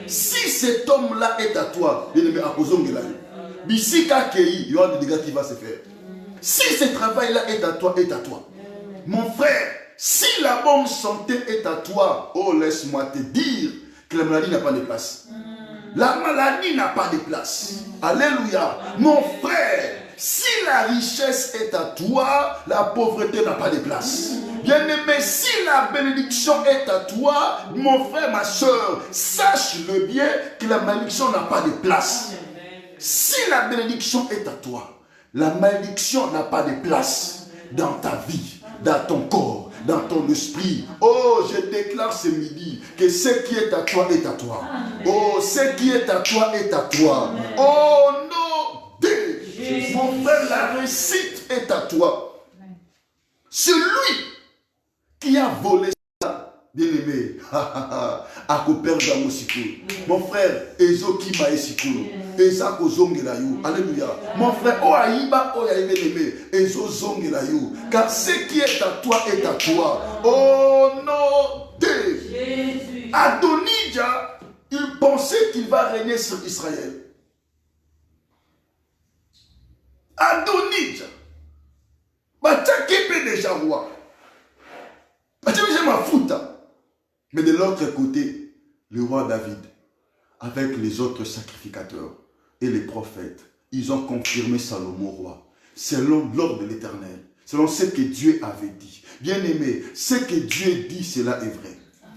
S1: Si cet homme-là est à toi, Bissika Kei, il y aura des dégâts qui vont se faire. Si ce travail-là est à toi, est à toi. Mon frère, si la bonne santé est à toi, oh laisse-moi te dire que la maladie n'a pas de place. La maladie n'a pas de place. Alléluia. Mon frère, si la richesse est à toi, la pauvreté n'a pas de place. Bien-aimé, si la bénédiction est à toi, mon frère, ma soeur, sache-le bien que la malédiction n'a pas de place. Si la bénédiction est à toi, la malédiction n'a pas de place dans ta vie, dans ton corps, dans ton esprit. Oh, je déclare ce midi que ce qui est à toi est à toi. Oh, ce qui est à toi est à toi. Oh non, mon frère, la réussite est à toi. Celui qui a volé ça, bien-aimé, à Koper Damosikulu. Mon frère, Ezo Kima Esikulu. Ezako Zongelayo. Alléluia. Mon frère, oh Aïba, oh Aïba, bien-aimé, Ezo Zongelayo. Car ce qui est à toi est à toi. Oh non, Jésus. Adonijah, il pensait qu'il va régner sur Israël. Adonijah. Bachakepe déjà roi. Mais de l'autre côté, le roi David, avec les autres sacrificateurs et les prophètes, ils ont confirmé Salomon roi, selon l'ordre de l'Éternel, selon ce que Dieu avait dit. Bien-aimé, ce que Dieu dit, cela est vrai.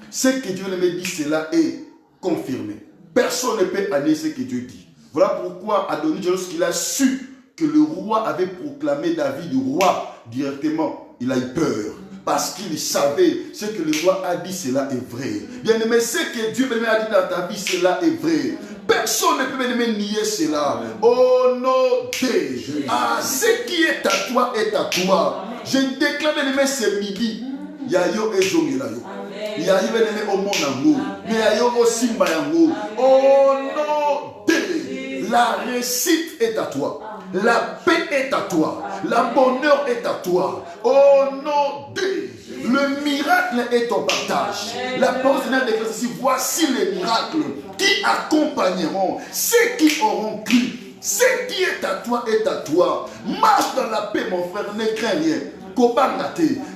S1: Ce que Dieu avait dit, cela est confirmé. Personne ne peut annuler ce que Dieu dit. Voilà pourquoi Adonijah, lorsqu'il a su que le roi avait proclamé David roi directement, il a eu peur. Parce qu'il savait ce que le roi a dit, cela est vrai. Bien-aimé, ce que Dieu a dit dans ta vie, cela est vrai. Personne ne peut même nier cela. Oh non, Dieu. Ah, ce qui est à toi est à toi. Je déclare, bien-aimé, ce midi. Yayo et Zongelayo. Il y a au monde amour. Mais il y a aussi amour. Au nom de la réussite est à toi. La paix est à toi. Le bonheur est à toi. Au nom de le miracle est ton partage. La parole de déclare ici, voici les miracles qui accompagneront ceux qui auront cru. Ce qui est à toi est à toi. Marche dans la paix, mon frère, ne crains rien.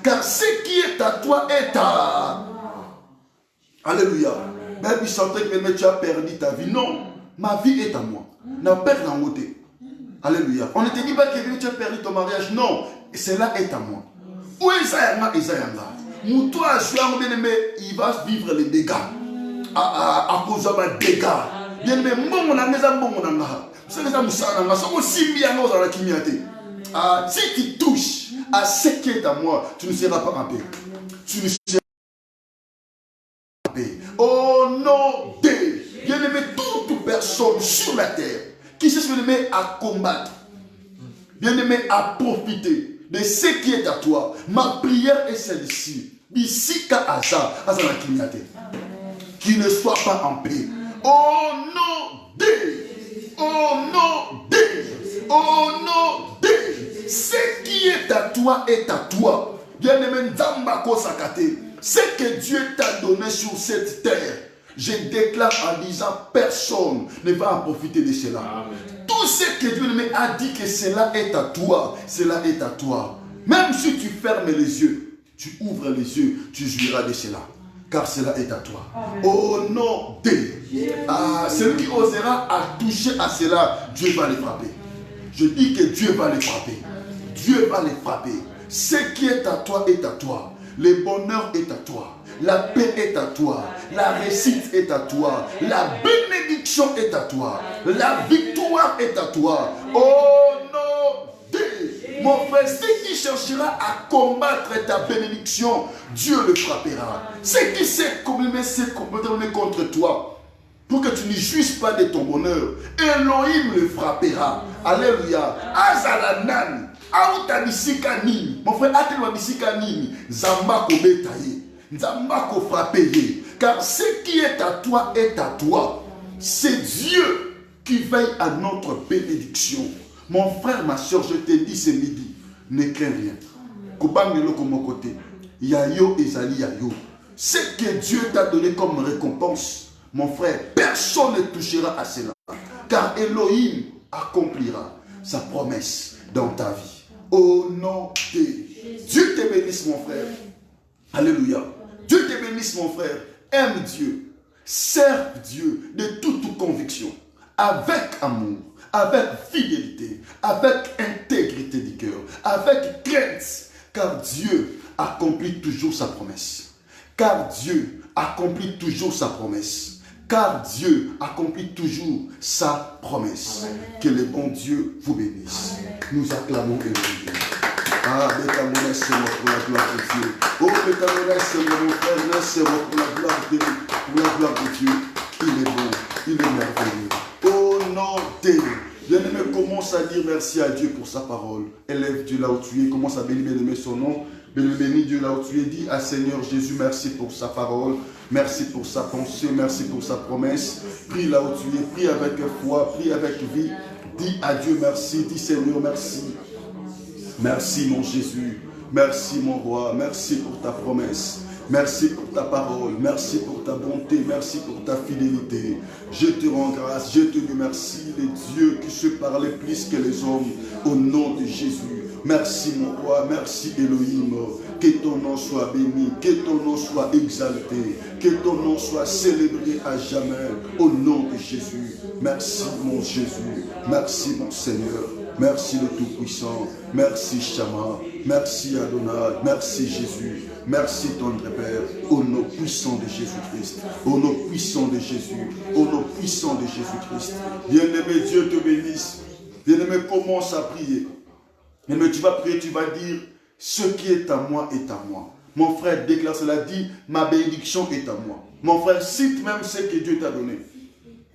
S1: Car ce qui est à toi est à... Alléluia. Même il sentait que tu as perdu ta vie. Non, ma vie est à moi. N'a perdu en côté. Alléluia. On ne te dit pas que tu as perdu ton mariage. Non, cela est à moi. Où est Isaïa? Moutoua, il va vivre les dégâts. À cause de mes dégâts. Bien aimé, si tu touches à ce qui est à moi, tu ne seras pas en paix. Tu ne seras pas en paix. Au nom de, bien aimé, toute personne sur la terre qui cherche à combattre, bien aimé, à profiter de ce qui est à toi, ma prière est celle-ci. Bisika Asa, Azana Kinyate. Qui ne soit pas en paix. Au nom de, ce qui est à toi est à toi. Bien-aimé, Nzambako Sakate, ce que Dieu t'a donné sur cette terre, je déclare en disant, personne ne va en profiter de cela. Amen. Tout ce que Dieu a dit que cela est à toi, cela est à toi. Même si tu fermes les yeux, tu ouvres les yeux, tu jouiras de cela. Car cela est à toi. Amen. Au nom de celui qui osera à toucher à cela, Dieu va les frapper. Je dis que Dieu va les frapper. Dieu va les frapper. Ce qui est à toi est à toi. Le bonheur est à toi. La paix est à toi. La réussite est à toi. La bénédiction est à toi. La victoire est à toi. Au nom de mon frère, ce qui cherchera à combattre ta bénédiction, Dieu le frappera. Ce qui s'est combattre contre toi, pour que tu ne jouisses pas de ton bonheur, Elohim le frappera. Alléluia. Azalanan. Aoutabisika nini. Mon frère, Atelwabisika nini. Zambako betaye. Zambako frappeye. Car ce qui est à toi est à toi. C'est Dieu qui veille à notre bénédiction. Mon frère, ma soeur, je te dis ce midi, ne crains rien. Kobangelo comme côté. Yayo ezali yayo. Ce que Dieu t'a donné comme récompense, mon frère, personne ne touchera à cela. Car Elohim accomplira sa promesse dans ta vie. Au nom de Dieu te bénisse, mon frère. Alléluia. Dieu te bénisse, mon frère. Aime Dieu. Serve Dieu de toute conviction. Avec amour. Avec fidélité. Avec intégrité du cœur. Avec crainte. Car Dieu accomplit toujours sa promesse. Car Dieu accomplit toujours sa promesse. Car Dieu accomplit toujours sa promesse. Amen. Que le bon Dieu vous bénisse. Amen. Nous acclamons Elohim. Ah, Bétamones, c'est moi pour la gloire de Dieu. Oh, Bétamones, c'est mon frère, c'est moi pour la gloire de Dieu. Il est bon, il est merveilleux. Au nom de bien-aimé, commence à dire merci à Dieu pour sa parole. Élève Dieu là où tu es, commence à bénir, bien-aimé, son nom. Bénis Dieu là où tu es, dis à Seigneur Jésus, merci pour sa parole, merci pour sa pensée, merci pour sa promesse. Prie là où tu es, prie avec foi, prie avec vie. Dis à Dieu merci, dis Seigneur merci. Merci mon Jésus, merci mon roi, merci pour ta promesse. Merci pour ta parole, merci pour ta bonté, merci pour ta fidélité. Je te rends grâce, je te remercie, les dieux qui se parlaient plus que les hommes, au nom de Jésus. Merci mon roi, merci Elohim, que ton nom soit béni, que ton nom soit exalté, que ton nom soit célébré à jamais, au nom de Jésus. Merci mon Jésus, merci mon Seigneur, merci le Tout-Puissant, merci Shama, merci Adonai, merci Jésus, merci tendre Père, au nom puissant de Jésus-Christ, au nom puissant de Jésus, au nom puissant de Jésus-Christ. Bien-aimé, Dieu te bénisse, bien-aimé, commence à prier. Mais tu vas prier, tu vas dire, ce qui est à moi est à moi. Mon frère déclare cela, dit, ma bénédiction est à moi. Mon frère, cite même ce que Dieu t'a donné.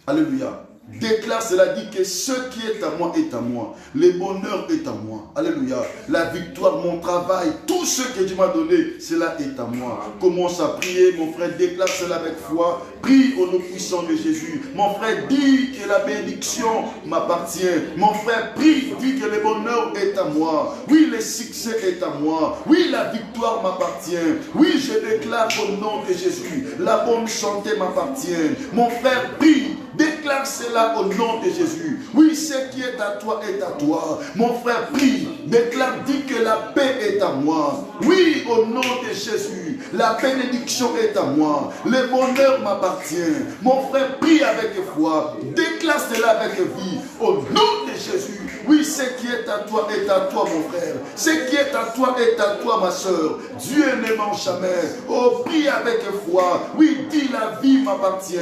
S1: Alléluia. Déclare cela, dit que ce qui est à moi est à moi. Le bonheur est à moi. Alléluia. La victoire, mon travail, tout ce que Dieu m'a donné, cela est à moi. Commence à prier, mon frère, déclare cela avec foi. Prie au nom puissant de Jésus. Mon frère, dis que la bénédiction m'appartient. Mon frère, prie, dis que le bonheur est à moi. Oui, le succès est à moi. Oui, la victoire m'appartient. Oui, je déclare au nom de Jésus. La bonne santé m'appartient. Mon frère, prie. Déclare cela au nom de Jésus. Oui, ce qui est à toi est à toi. Mon frère, prie. Déclare, dis que la paix est à moi. Oui, au nom de Jésus. La bénédiction est à moi. Le bonheur m'appartient. Mon frère, prie avec foi. Déclare cela avec vie. Au nom de Jésus. Oui, ce qui est à toi, mon frère. Ce qui est à toi, ma soeur. Dieu ne ment jamais. Oh, prie avec foi. Oui, dis la vie m'appartient.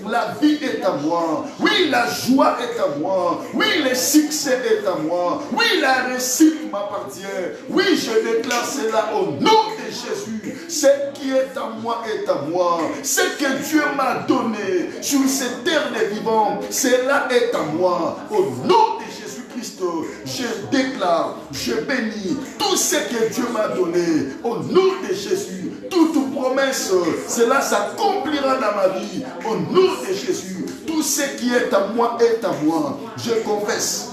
S1: La vie est à moi. Oui, la joie est à moi. Oui, le succès est à moi. Oui, la réussite m'appartient. Oui, je déclare cela au nom de Jésus. Ce qui est à moi est à moi. Ce que Dieu m'a donné sur cette terre des vivants, cela est à moi. Au nom de Jésus-Christ, je déclare, je bénis tout ce que Dieu m'a donné. Au nom de Jésus, toute promesse, cela s'accomplira dans ma vie. Au nom de Jésus, tout ce qui est à moi est à moi. Je confesse.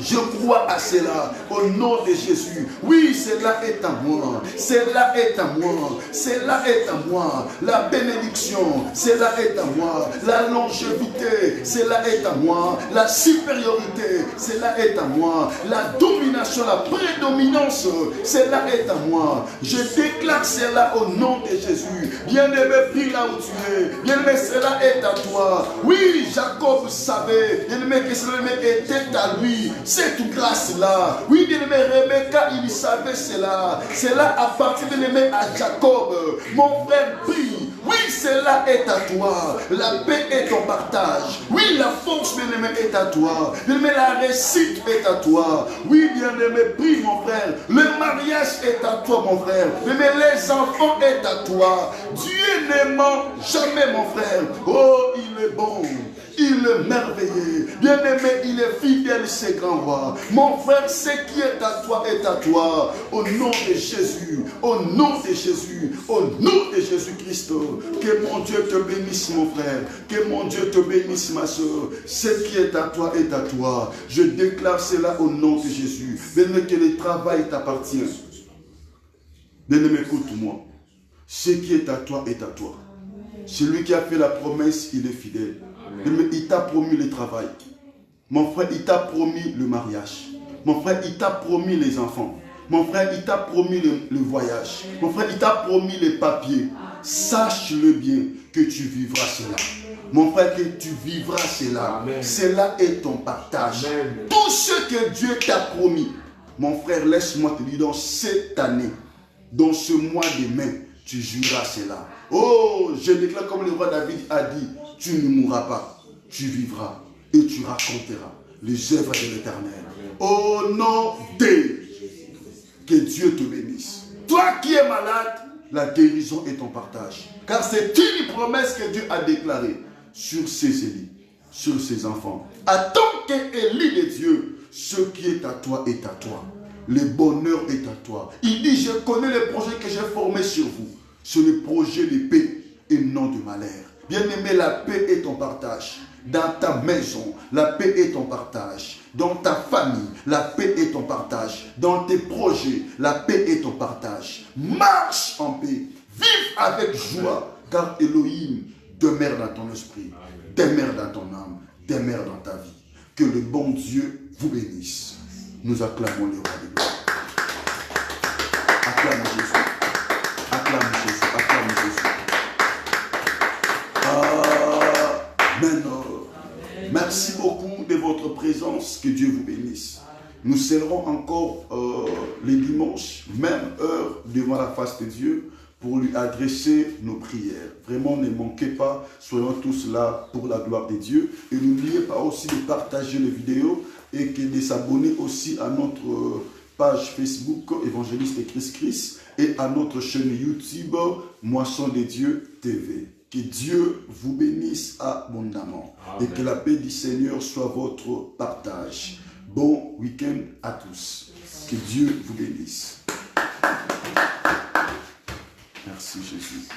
S1: Je crois à cela au nom de Jésus. Oui, cela est à moi. Cela est à moi. Cela est à moi. La bénédiction, cela est à moi. La longévité, cela est à moi. La supériorité, cela est à moi. La domination, la prédominance, cela est à moi. Je déclare cela au nom de Jésus. Bien-aimé, prie là où tu es. Bien-aimé, cela est à toi. Oui, Jacob savait. Bien-aimé, que cela était à lui. Cette grâce-là, oui, bien-aimé, Rebecca, il savait cela. Cela appartient, bien-aimé, à Jacob. Mon frère, prie. Oui, cela est à toi. La paix est ton partage. Oui, la force, bien-aimé, est à toi. Bien-aimé, la réussite est à toi. Oui, bien-aimé, prie, mon frère. Le mariage est à toi, mon frère. Bien-aimé, les enfants est à toi. Dieu ne ment jamais, mon frère. Oh, il est bon. Il est merveilleux. Bien-aimé, il est fidèle, c'est grand roi. Mon frère, ce qui est à toi est à toi. Au nom de Jésus. Au nom de Jésus. Au nom de Jésus-Christ. Que mon Dieu te bénisse, mon frère. Que mon Dieu te bénisse, ma soeur. Ce qui est à toi est à toi. Je déclare cela au nom de Jésus. Bien-aimé, que le travail t'appartient. Bien-aimé, écoute-moi. Ce qui est à toi est à toi. Celui qui a fait la promesse, il est fidèle. Il t'a promis le travail. Mon frère, il t'a promis le mariage. Mon frère, il t'a promis les enfants. Mon frère, il t'a promis le voyage. Mon frère, il t'a promis les papiers. Sache-le bien que tu vivras cela. Mon frère, que tu vivras cela. Amen. Cela est ton partage. Amen. Tout ce que Dieu t'a promis. Mon frère, laisse-moi te dire, dans cette année, dans ce mois de mai, tu jureras cela. Oh, je déclare comme le roi David a dit, tu ne mourras pas, tu vivras et tu raconteras les œuvres de l'Éternel. Au nom de que Dieu te bénisse. Toi qui es malade, la guérison est ton partage. Car c'est une promesse que Dieu a déclarée sur ses élus, sur ses enfants. Attends que Élie de Dieu, ce qui est à toi est à toi. Le bonheur est à toi. Il dit, je connais les projets que j'ai formés sur vous. Sur le projet de paix et non de malheur. Bien-aimé, la paix est ton partage. Dans ta maison, la paix est ton partage. Dans ta famille, la paix est ton partage. Dans tes projets, la paix est ton partage. Marche en paix. Vive avec joie. Car Elohim demeure dans ton esprit. Demeure dans ton âme. Demeure dans ta vie. Que le bon Dieu vous bénisse. Nous acclamons le roi de gloire. Acclame Jésus. Acclame Jésus. Acclame Jésus. Amen. Merci beaucoup de votre présence. Que Dieu vous bénisse. Nous serons encore les dimanches, même heure, devant la face de Dieu pour lui adresser nos prières. Vraiment, ne manquez pas. Soyons tous là pour la gloire de Dieu. Et n'oubliez pas aussi de partager les vidéos et de s'abonner aussi à notre page Facebook Évangéliste Chris et à notre chaîne YouTube Moisson des Dieux TV. Que Dieu vous bénisse abondamment. Amen. Et que la paix du Seigneur soit votre partage. Bon week-end à tous. Que Dieu vous bénisse. Merci Jésus.